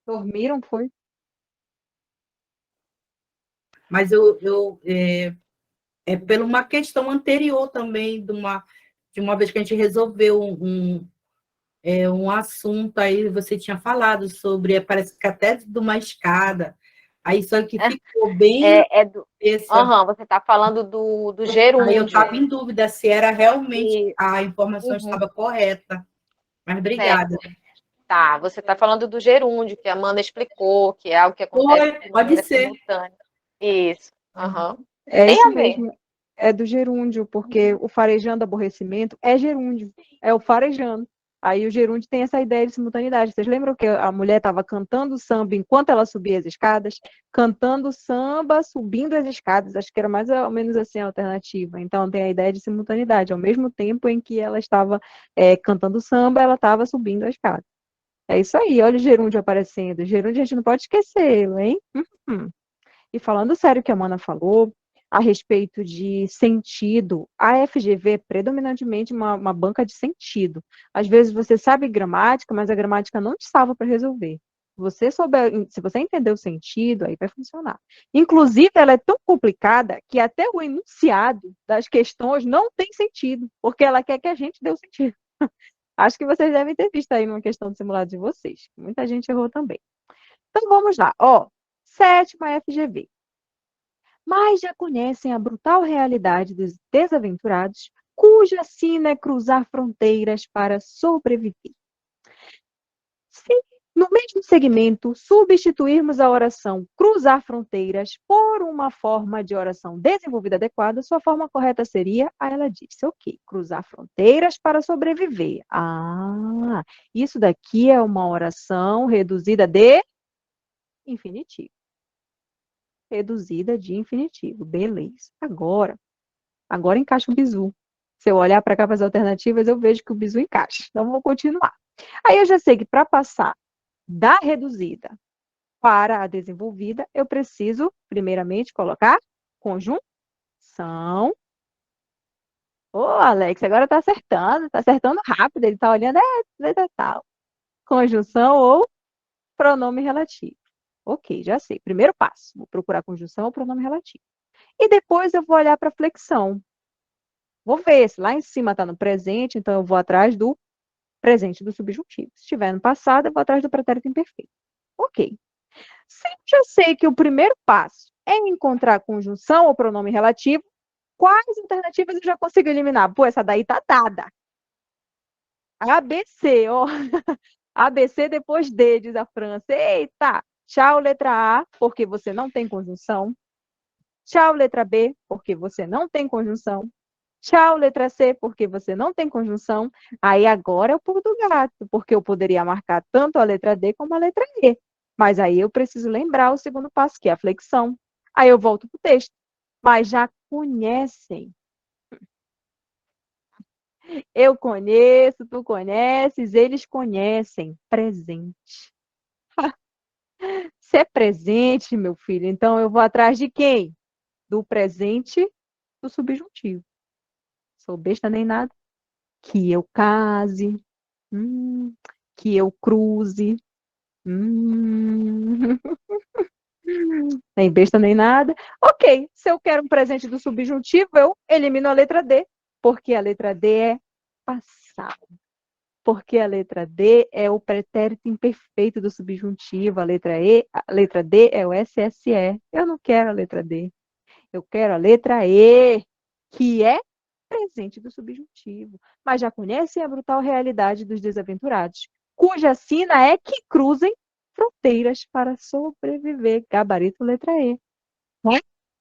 Dormiram, foi? Mas pela uma questão anterior também, de uma vez que a gente resolveu um assunto, aí você tinha falado sobre, parece que até de uma escada, aí só que ficou bem... Você está falando do Aí eu gerúndio. estava em dúvida se era realmente a informação estava correta, mas obrigada. Certo. Tá, você está falando do gerúndio, que a Amanda explicou, que é algo que acontece de maneira simultânea. Isso. É Tem isso a ver. mesmo. É do gerúndio, porque o farejando aborrecimento é gerúndio, é o farejando. Aí o gerúndio tem essa ideia de simultaneidade. Vocês lembram que a mulher estava cantando samba enquanto ela subia as escadas? Cantando samba, subindo as escadas. Acho que era mais ou menos assim a alternativa. Então tem a ideia de simultaneidade. Ao mesmo tempo em que ela estava cantando samba, ela estava subindo a escada. É isso aí, olha o gerúndio aparecendo. O gerúndio a gente não pode esquecê-lo, hein? E falando sério o que a Mana falou, a respeito de sentido, a FGV é predominantemente uma banca de sentido. Às vezes você sabe gramática, mas a gramática não te salva para resolver. Se você entender o sentido, aí vai funcionar. Inclusive, ela é tão complicada que até o enunciado das questões não tem sentido, porque ela quer que a gente dê o sentido. Acho que vocês devem ter visto aí numa questão do simulado de vocês. Muita gente errou também. Então, vamos lá. Ó, sétima FGV. Mas já conhecem a brutal realidade dos desaventurados, cuja sina é cruzar fronteiras para sobreviver. Se, no mesmo segmento, substituirmos a oração cruzar fronteiras por uma forma de oração desenvolvida adequada, sua forma correta seria, ela disse, ok, cruzar fronteiras para sobreviver. Ah, isso daqui é uma oração reduzida de infinitivo. Reduzida de infinitivo. Beleza. Agora encaixa o bizu. Se eu olhar para cá para as alternativas, eu vejo que o bizu encaixa. Então, vou continuar. Aí eu já sei que para passar da reduzida para a desenvolvida, eu preciso, primeiramente, colocar conjunção. Ô, Alex, agora está acertando rápido. Ele está olhando, letra tal. Conjunção ou pronome relativo. Ok, já sei. Primeiro passo, vou procurar conjunção ou pronome relativo. E depois eu vou olhar para a flexão. Vou ver se lá em cima está no presente, então eu vou atrás do presente do subjuntivo. Se estiver no passado, eu vou atrás do pretérito imperfeito. Ok. Se eu já sei que o primeiro passo é encontrar a conjunção ou pronome relativo, quais alternativas eu já consigo eliminar? Pô, essa daí tá dada. ABC, ó. ABC depois D, diz a França. Eita! Tchau, letra A, porque você não tem conjunção. Tchau, letra B, porque você não tem conjunção. Tchau, letra C, porque você não tem conjunção. Aí agora é o pulo do gato, porque eu poderia marcar tanto a letra D como a letra E. Mas aí eu preciso lembrar o segundo passo, que é a flexão. Aí eu volto para o texto. Mas já conhecem. Eu conheço, tu conheces, eles conhecem. Presente. Se é presente, meu filho, então eu vou atrás de quem? Do presente do subjuntivo. Sou besta nem nada. Que eu case, que eu cruze, nem besta nem nada. Ok, se eu quero um presente do subjuntivo, eu elimino a letra D, porque a letra D é passado. Porque a letra D é o pretérito imperfeito do subjuntivo, a letra D é o SSE. Eu não quero a letra D. Eu quero a letra E, que é presente do subjuntivo. Mas já conhecem a brutal realidade dos desaventurados, cuja sina é que cruzem fronteiras para sobreviver. Gabarito letra E.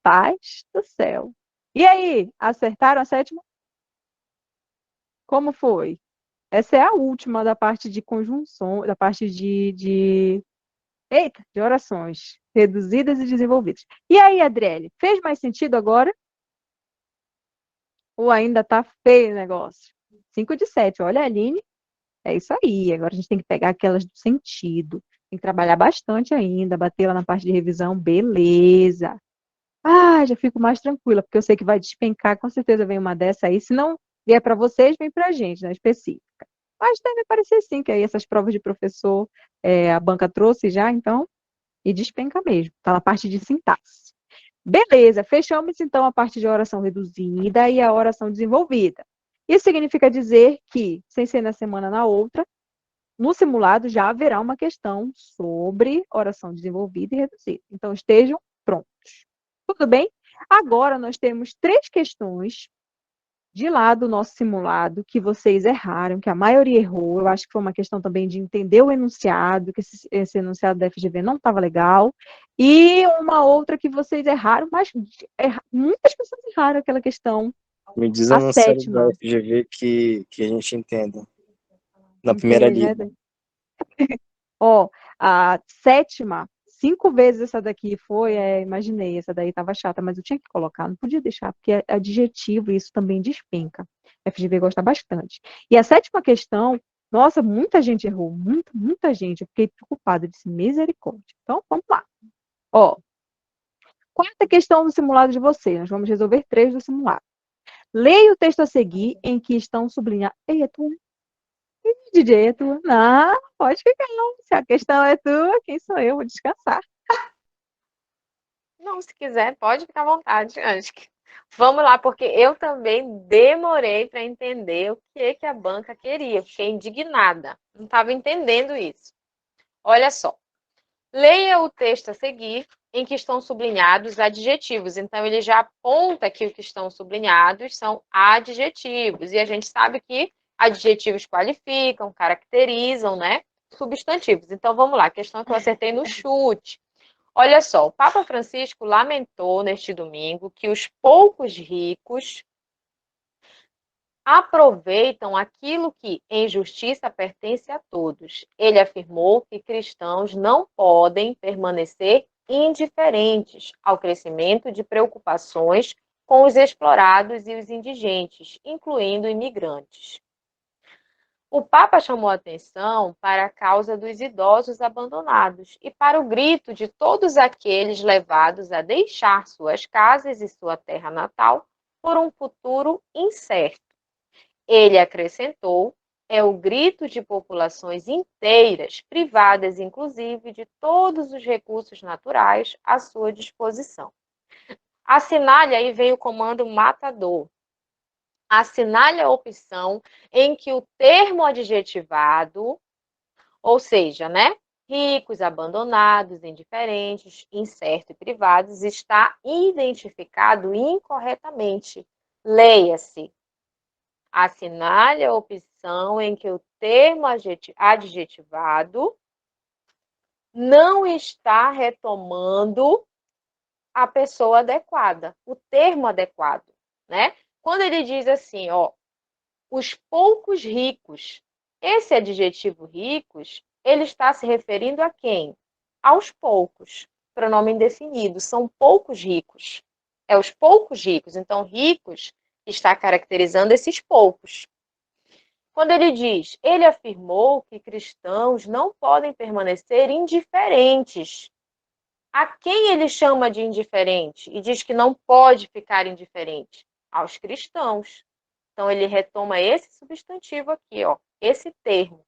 Paz do céu. E aí, acertaram a sétima? Como foi? Essa é a última da parte de conjunção, da parte eita, de orações reduzidas e desenvolvidas. E aí, Adriele, fez mais sentido agora? Ou ainda tá feio o negócio? 5 de 7. Olha, Aline, é isso aí. Agora a gente tem que pegar aquelas do sentido. Tem que trabalhar bastante ainda, bater lá na parte de revisão, beleza. Ah, já fico mais tranquila, porque eu sei que vai despencar, com certeza vem uma dessa aí. Se não vier para vocês, vem para a gente, na específica. Mas deve parecer sim, que aí essas provas de professor a banca trouxe já, então, e despenca mesmo. Tá na parte de sintaxe. Beleza, fechamos então a parte de oração reduzida e a oração desenvolvida. Isso significa dizer que, sem ser na semana na outra, no simulado já haverá uma questão sobre oração desenvolvida e reduzida. Então, estejam prontos. Tudo bem? Agora nós temos 3 questões de lá do nosso simulado que vocês erraram, que a maioria errou. Eu acho que foi uma questão também de entender o enunciado, que esse enunciado da FGV não estava legal. E uma outra que vocês erraram, mas muitas pessoas erraram aquela questão. Me diz A a série da sétima. FGV que a gente entenda. Na primeira Entende, lida. né? Ó, a sétima, 5 vezes essa daqui foi, imaginei, essa daí estava chata, mas eu tinha que colocar, não podia deixar, porque é adjetivo e isso também despenca. A FGV gosta bastante. E a sétima questão, nossa, muita gente errou, muita gente, eu fiquei preocupada, disse misericórdia. Então, vamos lá. Ó, quarta questão do simulado de vocês, nós vamos resolver 3 do simulado. Leia o texto a seguir em que estão sublinhados. Ei, é tu? DJ, é tua? Não, pode ficar. Se a questão é tua, quem sou eu? Vou descansar. Não, se quiser, pode ficar à vontade, Angélica. Vamos lá, porque eu também demorei para entender o que a banca queria. Fiquei indignada. Não estava entendendo isso. Olha só. Leia o texto a seguir em que estão sublinhados adjetivos. Então, ele já aponta que o que estão sublinhados são adjetivos. E a gente sabe que adjetivos qualificam, caracterizam, né? Substantivos. Então, vamos lá. A questão que eu acertei no chute. Olha só, o Papa Francisco lamentou neste domingo que os poucos ricos aproveitam aquilo que, em justiça, pertence a todos. Ele afirmou que cristãos não podem permanecer indiferentes ao crescimento de preocupações com os explorados e os indigentes, incluindo imigrantes. O Papa chamou a atenção para a causa dos idosos abandonados e para o grito de todos aqueles levados a deixar suas casas e sua terra natal por um futuro incerto. Ele acrescentou, é o grito de populações inteiras, privadas inclusive de todos os recursos naturais à sua disposição. Assinale, aí vem o comando matador. Assinale a opção em que o termo adjetivado, ou seja, né, ricos, abandonados, indiferentes, incerto e privados, está identificado incorretamente. Leia-se. Assinale a opção em que o termo adjetivado não está retomando a pessoa adequada, o termo adequado, né? Quando ele diz assim, ó, os poucos ricos, esse adjetivo ricos, ele está se referindo a quem? Aos poucos, pronome indefinido, são poucos ricos. É os poucos ricos, então ricos está caracterizando esses poucos. Quando ele diz, ele afirmou que cristãos não podem permanecer indiferentes. A quem ele chama de indiferente? E diz que não pode ficar indiferente? Aos cristãos. Então, ele retoma esse substantivo aqui, ó, esse termo.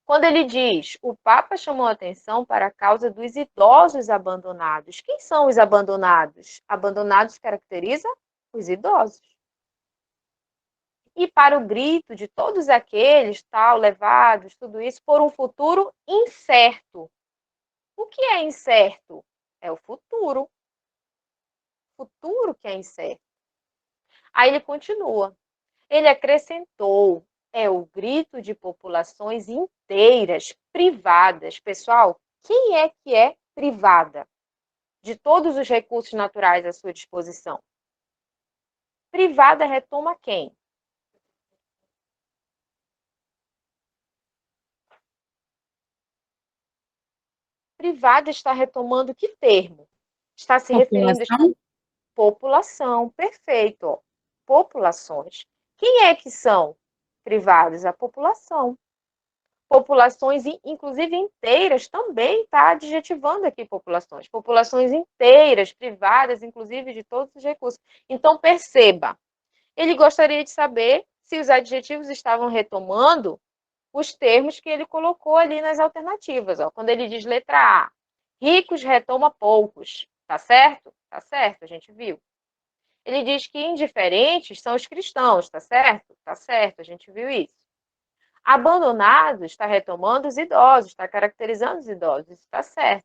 Quando ele diz, o Papa chamou a atenção para a causa dos idosos abandonados. Quem são os abandonados? Abandonados caracteriza os idosos. E para o grito de todos aqueles, tal, levados, tudo isso, por um futuro incerto. O que é incerto? É o futuro. O futuro que é incerto. Aí ele continua. Ele acrescentou, é o grito de populações inteiras, privadas. Pessoal, quem é que é privada de todos os recursos naturais à sua disposição? Privada retoma quem? Privada está retomando que termo? Está se referindo à população, perfeito. Ó. Populações. Quem é que são privadas? A população. Populações, inclusive inteiras, também está adjetivando aqui populações. Populações inteiras, privadas, inclusive de todos os recursos. Então, perceba, ele gostaria de saber se os adjetivos estavam retomando os termos que ele colocou ali nas alternativas. Ó. Quando ele diz letra A, ricos retoma poucos. Tá certo? Tá certo, a gente viu. Ele diz que indiferentes são os cristãos, tá certo? Tá certo, a gente viu isso. Abandonados está retomando os idosos, está caracterizando os idosos, isso está certo.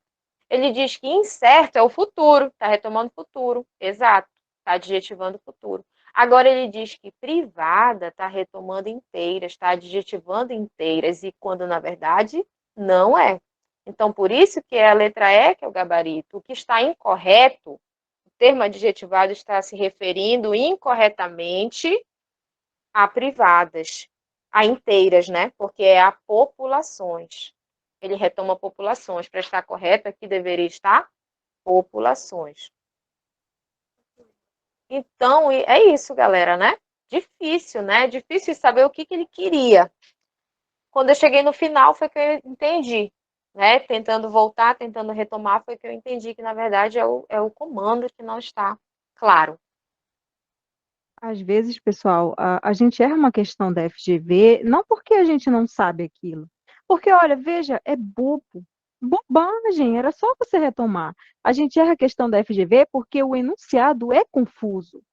Ele diz que incerto é o futuro, está retomando o futuro, exato, está adjetivando o futuro. Agora ele diz que privada está retomando inteiras, está adjetivando inteiras, e quando na verdade não é. Então, por isso que é a letra E que é o gabarito. O que está incorreto, o termo adjetivado está se referindo incorretamente a privadas, a inteiras, né? Porque é a populações. Ele retoma populações. Para estar correto, aqui deveria estar populações. Então, é isso, galera, né? Difícil, né? Difícil saber o que ele queria. Quando eu cheguei no final, foi que eu entendi. Né? Tentando voltar, tentando retomar, foi que eu entendi que, na verdade, é o comando que não está claro. Às vezes, pessoal, a gente erra uma questão da FGV, não porque a gente não sabe aquilo. Porque, olha, veja, é bobo. Bobagem, era só você retomar. A gente erra a questão da FGV porque o enunciado é confuso.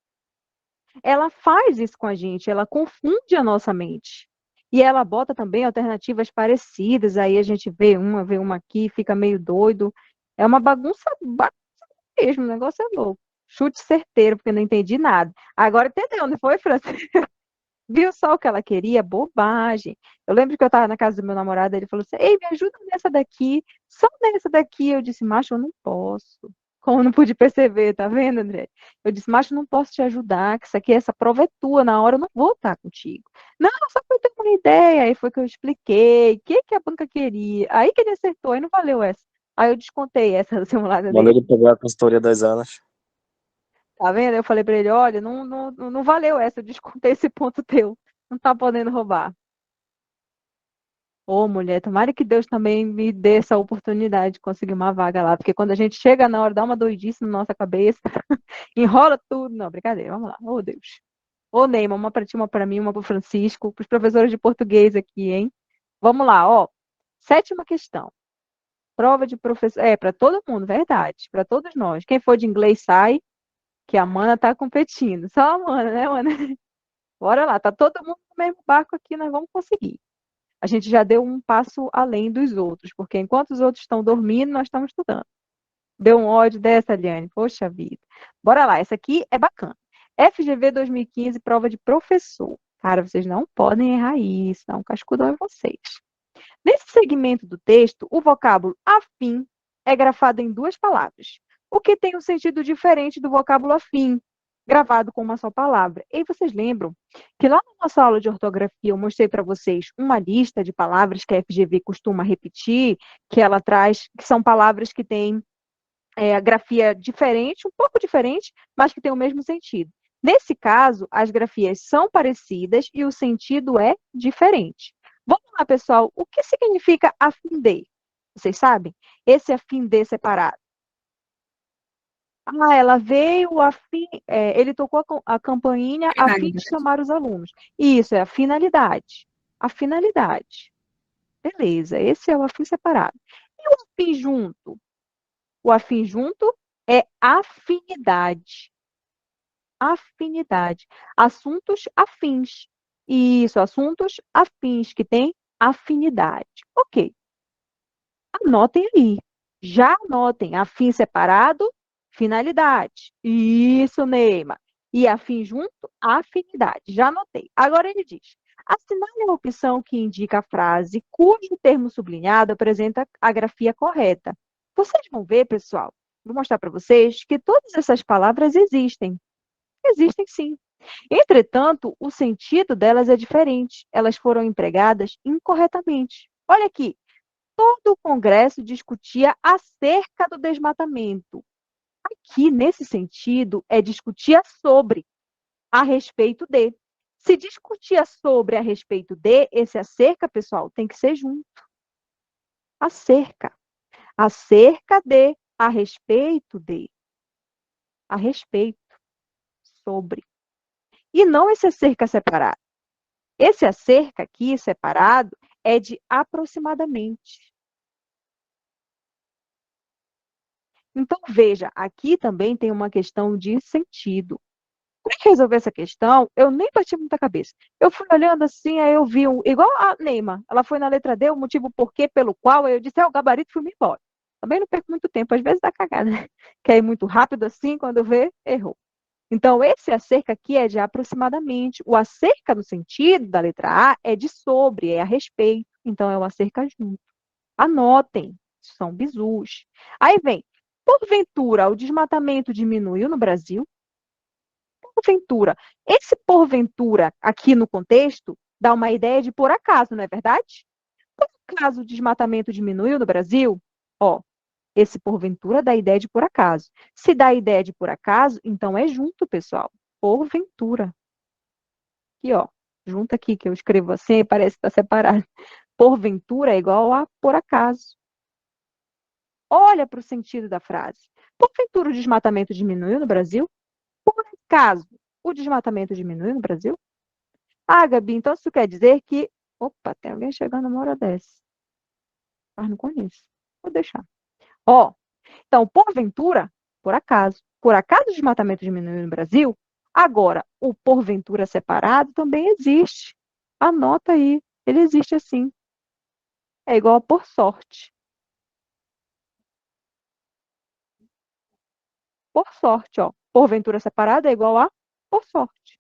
Ela faz isso com a gente, ela confunde a nossa mente. E ela bota também alternativas parecidas, aí a gente vê uma aqui, fica meio doido. É uma bagunça mesmo, o negócio é louco. Chute certeiro, porque eu não entendi nada. Agora entendeu, não foi, Francisco? Viu só o que ela queria? Bobagem. Eu lembro que eu estava na casa do meu namorado, ele falou assim, ei, me ajuda nessa daqui, só nessa daqui. Eu disse, macho, eu não posso. Como eu não pude perceber, tá vendo, André? Eu disse, macho, eu não posso te ajudar, que isso aqui, essa prova é tua, na hora eu não vou estar contigo. Não, só para eu ter uma ideia. Aí foi que eu expliquei, o que a banca queria. Aí que ele acertou, aí não valeu essa. Aí eu descontei essa do simulado Manda dele. ele pegar a consultoria 2 anos. Tá vendo? Eu falei pra ele, olha, não valeu essa, eu descontei esse ponto teu. Não tá podendo roubar. Ô, mulher, tomara que Deus também me dê essa oportunidade de conseguir uma vaga lá, porque quando a gente chega na hora, dá uma doidice na nossa cabeça, enrola tudo. Não, brincadeira, vamos lá. Ô, Deus. Ô, Neymar, uma pra ti, uma pra mim, uma pro Francisco, pros professores de português aqui, hein? Vamos lá, ó. 7ª questão. Prova de professor. É, pra todo mundo, verdade. Pra todos nós. Quem for de inglês sai, que a Mana tá competindo. Só a Mana, né, Mana? Bora lá, tá todo mundo no mesmo barco aqui, nós vamos conseguir. A gente já deu um passo além dos outros, porque enquanto os outros estão dormindo, nós estamos estudando. Deu um ódio dessa, Liane. Poxa vida. Bora lá, essa aqui é bacana. FGV 2015, prova de professor. Cara, vocês não podem errar isso, dá um cascudão em vocês. Nesse segmento do texto, o vocábulo afim é grafado em 2 palavras, o que tem um sentido diferente do vocábulo afim, gravado com uma só palavra. E aí vocês lembram que lá na nossa aula de ortografia eu mostrei para vocês uma lista de palavras que a FGV costuma repetir, que ela traz, que são palavras que têm a grafia diferente, um pouco diferente, mas que tem o mesmo sentido. Nesse caso, as grafias são parecidas e o sentido é diferente. Vamos lá, pessoal. O que significa afim de? Vocês sabem? Esse afim de separado. Ah, ela veio a fim, ele tocou a campainha a fim de chamar os alunos. Isso, é a finalidade. A finalidade. Beleza, esse é o afim separado. E o afim junto? O afim junto é afinidade. Afinidade. Assuntos afins. Isso, assuntos afins, que têm afinidade. Ok. Anotem aí. Já anotem. Afim separado, finalidade. Isso, Neima. E afim junto, afinidade. Já anotei. Agora ele diz: assinale a opção que indica a frase cujo termo sublinhado apresenta a grafia correta. Vocês vão ver, pessoal, vou mostrar para vocês que todas essas palavras existem. Existem sim. Entretanto, o sentido delas é diferente. Elas foram empregadas incorretamente. Olha aqui. Todo o Congresso discutia acerca do desmatamento. Aqui, nesse sentido, é discutia sobre, a respeito de. Se discutia sobre, a respeito de, esse acerca, pessoal, tem que ser junto. Acerca. Acerca de, a respeito de. A respeito. Sobre. E não esse acerca separado. Esse acerca aqui, separado, é de aproximadamente. Então, veja, aqui também tem uma questão de sentido. Para resolver essa questão, eu nem bati muita cabeça. Eu fui olhando assim, aí eu vi, igual a Neima, ela foi na letra D, o motivo porquê, pelo qual, aí eu disse, o gabarito, fui-me embora. Também não perco muito tempo, às vezes dá cagada, né? Quer ir muito rápido assim, quando vê, errou. Então, esse acerca aqui é de aproximadamente. O acerca no sentido da letra A é de sobre, é a respeito. Então, é o acerca junto. Anotem, são bizus. Aí vem, porventura, o desmatamento diminuiu no Brasil? Porventura. Esse porventura, aqui no contexto, dá uma ideia de por acaso, não é verdade? Por acaso o desmatamento diminuiu no Brasil? Ó, esse porventura dá a ideia de por acaso. Se dá a ideia de por acaso, então é junto, pessoal. Porventura. Aqui, ó. Junto aqui, que eu escrevo assim, parece que está separado. Porventura é igual a por acaso. Olha para o sentido da frase. Porventura o desmatamento diminuiu no Brasil? Por acaso o desmatamento diminuiu no Brasil? Ah, Gabi, então isso quer dizer que... Opa, tem alguém chegando uma hora dessa. Mas não conheço. Vou deixar. Ó, então, porventura, por acaso. Por acaso o desmatamento diminuiu no Brasil? Agora, o porventura separado também existe. Anota aí. Ele existe assim. É igual a por sorte. Por sorte, ó. Porventura separado é igual a por sorte.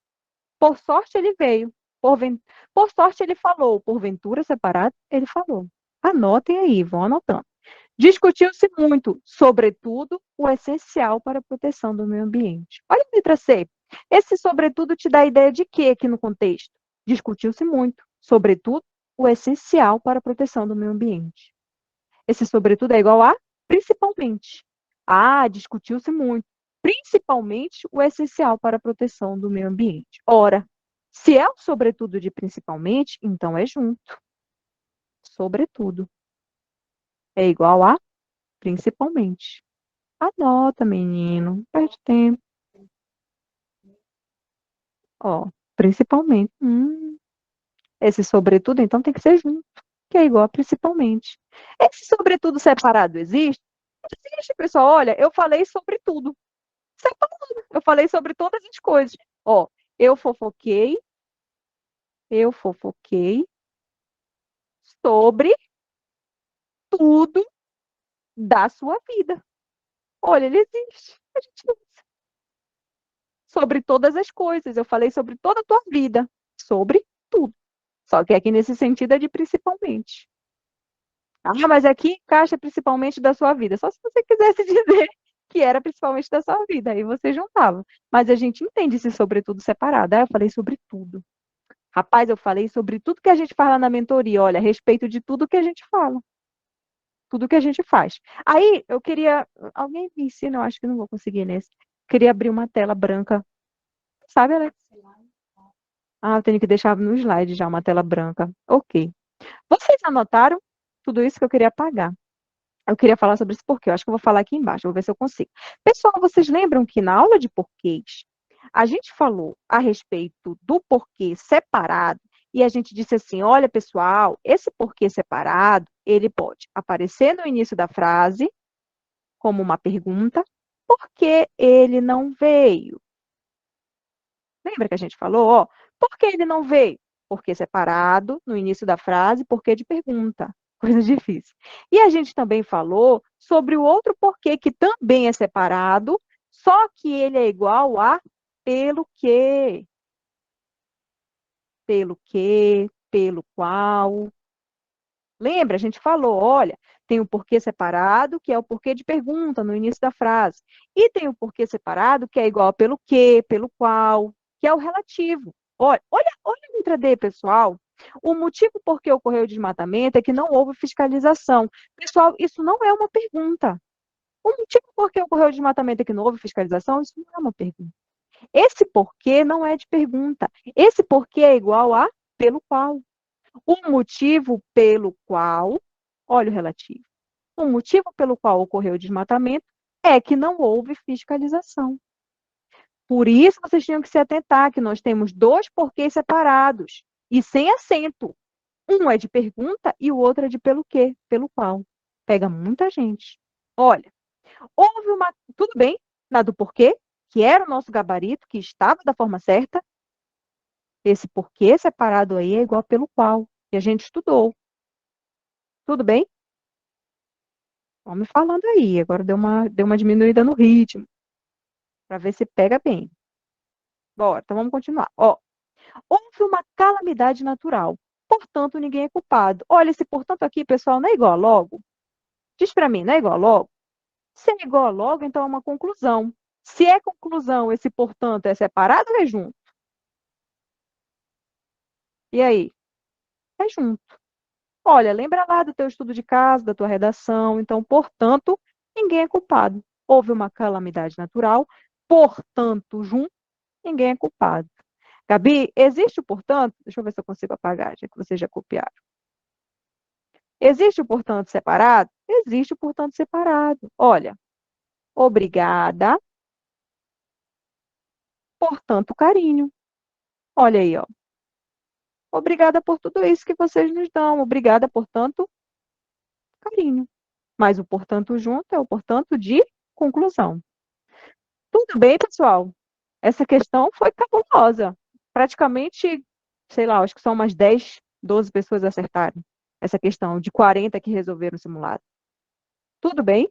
Por sorte ele veio. Por sorte ele falou. Porventura separado, ele falou. Anotem aí, vão anotando. Discutiu-se muito, sobretudo, o essencial para a proteção do meio ambiente. Olha a letra C. Esse sobretudo te dá a ideia de quê aqui no contexto? Discutiu-se muito, sobretudo, o essencial para a proteção do meio ambiente. Esse sobretudo é igual a principalmente. Ah, discutiu-se muito, principalmente o essencial para a proteção do meio ambiente. Ora, se é o sobretudo de principalmente, então é junto. Sobretudo. É igual a principalmente. Anota, menino. Não perde tempo. Ó, principalmente. Esse sobretudo, então, tem que ser junto. Que é igual a principalmente. Esse sobretudo separado existe? Existe, pessoal. Olha, eu falei sobre tudo. Separado. Eu falei sobre todas as coisas. Ó, eu fofoquei sobre tudo da sua vida. Olha, ele existe. A gente usa. Sobre todas as coisas. Eu falei sobre toda a tua vida. Sobre tudo. Só que aqui nesse sentido é de principalmente. Ah, mas aqui encaixa principalmente da sua vida. Só se você quisesse dizer que era principalmente da sua vida, aí você juntava. Mas a gente entende esse sobretudo separado. Aí eu falei sobre tudo. Rapaz, eu falei sobre tudo que a gente fala na mentoria, olha, a respeito de tudo que a gente fala, tudo que a gente faz. Aí eu queria, alguém me ensina, eu acho que não vou conseguir nesse. Queria abrir uma tela branca, sabe, Alex? Ah, eu tenho que deixar no slide já uma tela branca. Ok. Vocês anotaram tudo isso que eu queria apagar? Eu queria falar sobre isso porque eu acho que eu vou falar aqui embaixo, vou ver se eu consigo. Pessoal, vocês lembram que na aula de porquês, a gente falou a respeito do porquê separado e a gente disse assim, olha, pessoal, esse porquê separado, ele pode aparecer no início da frase como uma pergunta, por que ele não veio? Lembra que a gente falou, ó, por que ele não veio? Porquê separado no início da frase, porquê de pergunta. Coisa difícil. E a gente também falou sobre o outro porquê que também é separado, só que ele é igual a pelo que. Pelo que, pelo qual. Lembra? A gente falou, olha, tem o porquê separado, que é o porquê de pergunta no início da frase. E tem o porquê separado, que é igual a pelo que, pelo qual, que é o relativo. Olha a letra D, pessoal. O motivo por que ocorreu o desmatamento é que não houve fiscalização. Pessoal, isso não é uma pergunta. O motivo por que ocorreu o desmatamento é que não houve fiscalização, isso não é uma pergunta. Esse porquê não é de pergunta. Esse porquê é igual a pelo qual. O motivo pelo qual, olha o relativo, o motivo pelo qual ocorreu o desmatamento é que não houve fiscalização. Por isso, vocês tinham que se atentar que nós temos dois porquês separados e sem acento. Um é de pergunta e o outro é de pelo quê, pelo qual. Pega muita gente. Olha, houve uma. Tudo bem, na do porquê, que era o nosso gabarito, que estava da forma certa. Esse porquê separado aí é igual pelo qual. E a gente estudou. Tudo bem? Vamos falando aí. Agora deu uma diminuída no ritmo, para ver se pega bem. Bora, então vamos continuar. Ó, houve uma calamidade natural, portanto, ninguém é culpado. Olha, esse portanto aqui, pessoal, não é igual a logo? Diz para mim, não é igual a logo? Se é igual a logo, então é uma conclusão. Se é conclusão, esse portanto é separado ou é junto? E aí? É junto. Olha, lembra lá do teu estudo de casa, da tua redação. Então, portanto, ninguém é culpado. Houve uma calamidade natural, portanto, junto, ninguém é culpado. Gabi, existe o portanto? Deixa eu ver se eu consigo apagar, já que vocês já copiaram. Existe o portanto separado? Existe o portanto separado. Olha, obrigada, portanto, carinho. Olha aí, ó. Obrigada por tudo isso que vocês nos dão. Obrigada, portanto, carinho. Mas o portanto junto é o portanto de conclusão. Tudo bem, pessoal? Essa questão foi cabulosa. Praticamente, sei lá, acho que são umas 10, 12 pessoas acertaram essa questão, de 40 que resolveram o simulado. Tudo bem?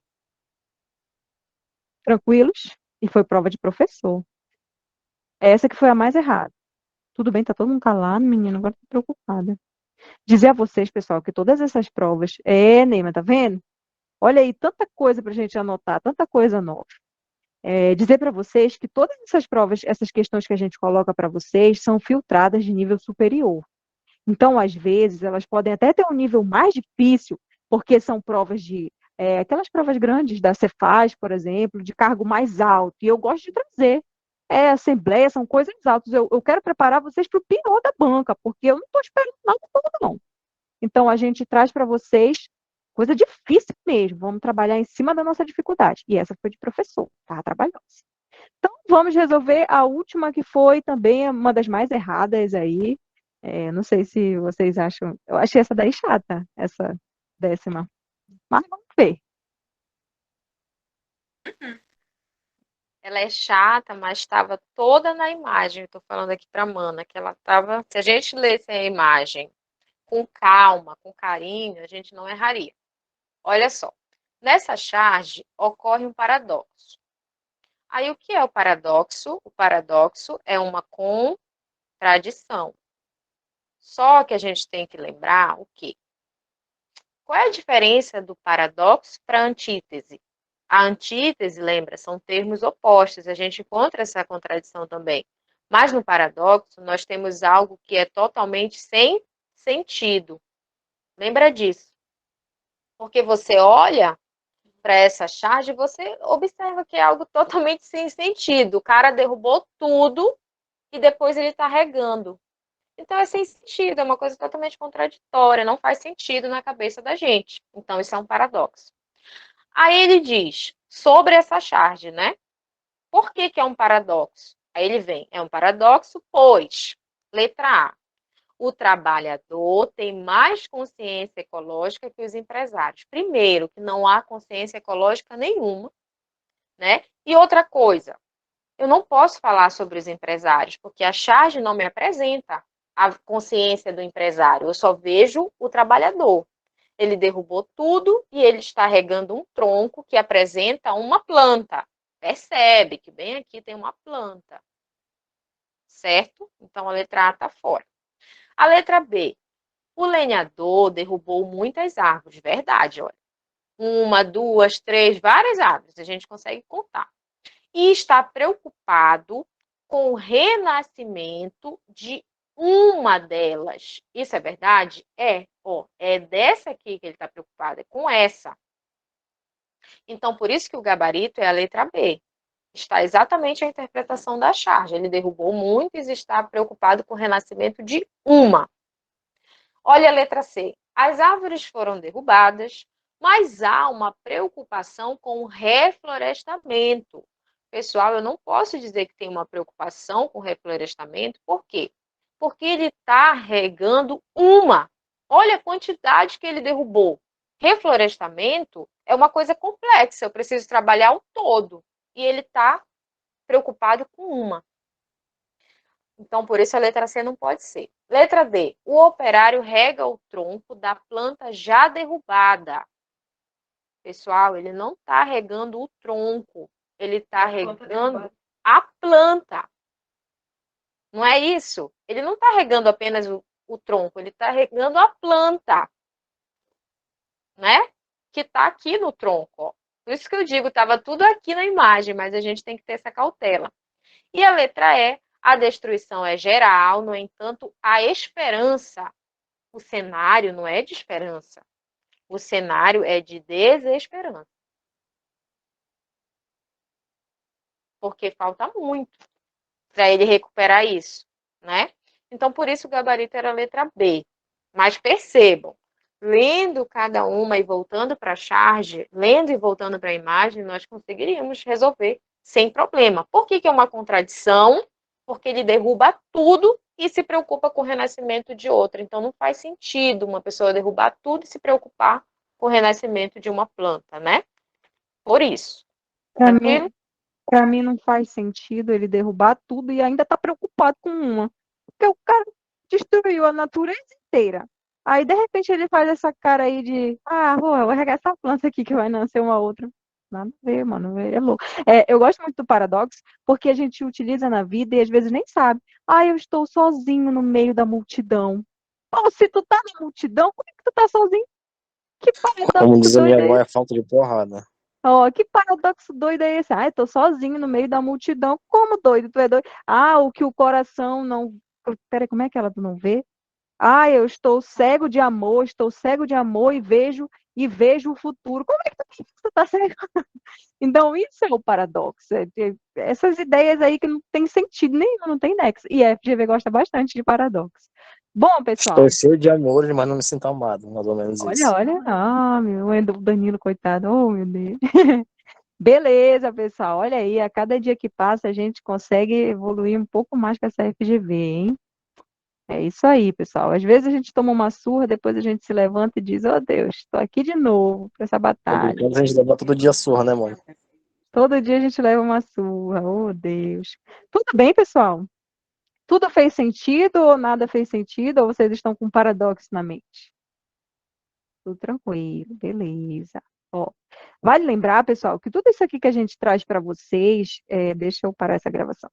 Tranquilos? E foi prova de professor. Essa que foi a mais errada. Tudo bem, tá todo mundo calado, menino, agora tô preocupada. Dizer a vocês, pessoal, que todas essas provas. Neima, tá vendo? Olha aí, tanta coisa pra gente anotar, tanta coisa nova. Dizer para vocês que todas essas provas, essas questões que a gente coloca para vocês, são filtradas de nível superior. Então, às vezes, elas podem até ter um nível mais difícil, porque são provas aquelas provas grandes da Cefaz, por exemplo, de cargo mais alto. E eu gosto de trazer. Assembleia, são coisas altas. Eu quero preparar vocês para o pior da banca, porque eu não estou esperando nada bom, não. Então, a gente traz para vocês coisa difícil mesmo. Vamos trabalhar em cima da nossa dificuldade. E essa foi de professor, tá? Trabalhosa. Então, vamos resolver a última, que foi também uma das mais erradas aí. Não sei se vocês acham. Eu achei essa daí chata, essa 10ª. Mas vamos ver. Ela é chata, mas estava toda na imagem. Estou falando aqui para a Mana, que ela estava. Se a gente lesse a imagem com calma, com carinho, a gente não erraria. Olha só. Nessa charge ocorre um paradoxo. Aí, o que é o paradoxo? O paradoxo é uma contradição. Só que a gente tem que lembrar o quê? Qual é a diferença do paradoxo para a antítese? A antítese, lembra, são termos opostos, a gente encontra essa contradição também. Mas no paradoxo, nós temos algo que é totalmente sem sentido. Lembra disso? Porque você olha para essa charge e você observa que é algo totalmente sem sentido. O cara derrubou tudo e depois ele está regando. Então é sem sentido, é uma coisa totalmente contraditória, não faz sentido na cabeça da gente. Então isso é um paradoxo. Aí ele diz sobre essa charge, né? Por que que é um paradoxo? Aí ele vem, é um paradoxo, pois, letra A, o trabalhador tem mais consciência ecológica que os empresários. Primeiro, que não há consciência ecológica nenhuma, né? E outra coisa, eu não posso falar sobre os empresários, porque a charge não me apresenta a consciência do empresário, eu só vejo o trabalhador. Ele derrubou tudo e ele está regando um tronco que apresenta uma planta. Percebe que bem aqui tem uma planta. Certo? Então a letra A está fora. A letra B. O lenhador derrubou muitas árvores. Verdade, olha. 1, 2, 3, várias árvores. A gente consegue contar. E está preocupado com o renascimento de uma delas. Isso é verdade? É. Ó, é dessa aqui que ele está preocupado, é com essa. Então, por isso que o gabarito é a letra B. Está exatamente a interpretação da charge. Ele derrubou muitos e está preocupado com o renascimento de uma. Olha a letra C. As árvores foram derrubadas, mas há uma preocupação com o reflorestamento. Pessoal, eu não posso dizer que tem uma preocupação com o reflorestamento. Por quê? Porque ele está regando uma. Olha a quantidade que ele derrubou. Reflorestamento é uma coisa complexa. Eu preciso trabalhar o todo. E ele está preocupado com uma. Então, por isso a letra C não pode ser. Letra D. O operário rega o tronco da planta já derrubada. Pessoal, ele não está regando o tronco. Ele está regando a planta. Não é isso? Ele não está regando apenas o tronco, ele está regando a planta. Né? Que está aqui no tronco. Ó. Por isso que eu digo, estava tudo aqui na imagem, mas a gente tem que ter essa cautela. E a letra E, a destruição é geral, no entanto, a esperança, o cenário não é de esperança. O cenário é de desesperança. Porque falta muito para ele recuperar isso, né? Então, por isso o gabarito era a letra B. Mas percebam, lendo cada uma e voltando para a charge, lendo e voltando para a imagem, nós conseguiríamos resolver sem problema. Por que que é uma contradição? Porque ele derruba tudo e se preocupa com o renascimento de outra. Então, não faz sentido uma pessoa derrubar tudo e se preocupar com o renascimento de uma planta, né? Por isso. Para mim não faz sentido ele derrubar tudo e ainda tá preocupado com uma. Porque o cara destruiu a natureza inteira. Aí, de repente, ele faz essa cara aí de vou regar essa planta aqui que vai nascer uma outra. Nada a ver, mano. É louco. Eu gosto muito do paradoxo, porque a gente utiliza na vida e às vezes nem sabe. Eu estou sozinho no meio da multidão. Pô, se tu tá na multidão, como é que tu tá sozinho? Que Como paradoxo diz a minha doido é avó, esse? é falta de porrada. Ó, que paradoxo doido é esse? Eu tô sozinho no meio da multidão. Como doido? Tu é doido? O que o coração não. Peraí, como é que ela não vê? Eu estou cego de amor e vejo o futuro. Como é que tu tá cego? Então, isso é o paradoxo. Essas ideias aí que não tem sentido nenhum, não tem nexo. E a FGV gosta bastante de paradoxo. Bom, pessoal, Estou cheio de amores, mas não me sinto amado, mais ou menos isso. olha. O Danilo, coitado. Oh, meu Deus. Beleza, pessoal. Olha aí, a cada dia que passa, a gente consegue evoluir um pouco mais com essa FGV, hein? É isso aí, pessoal. Às vezes a gente toma uma surra, depois a gente se levanta e diz: Oh, Deus, estou aqui de novo para essa Tô batalha. brincando, a gente leva todo dia surra, né, mãe? Todo dia a gente leva uma surra. Oh, Deus. Tudo bem, pessoal? Tudo fez sentido ou nada fez sentido? Ou vocês estão com um paradoxo na mente? Tudo tranquilo, beleza. Ó, vale lembrar, pessoal, que tudo isso aqui que a gente traz para vocês, deixa eu parar essa gravação.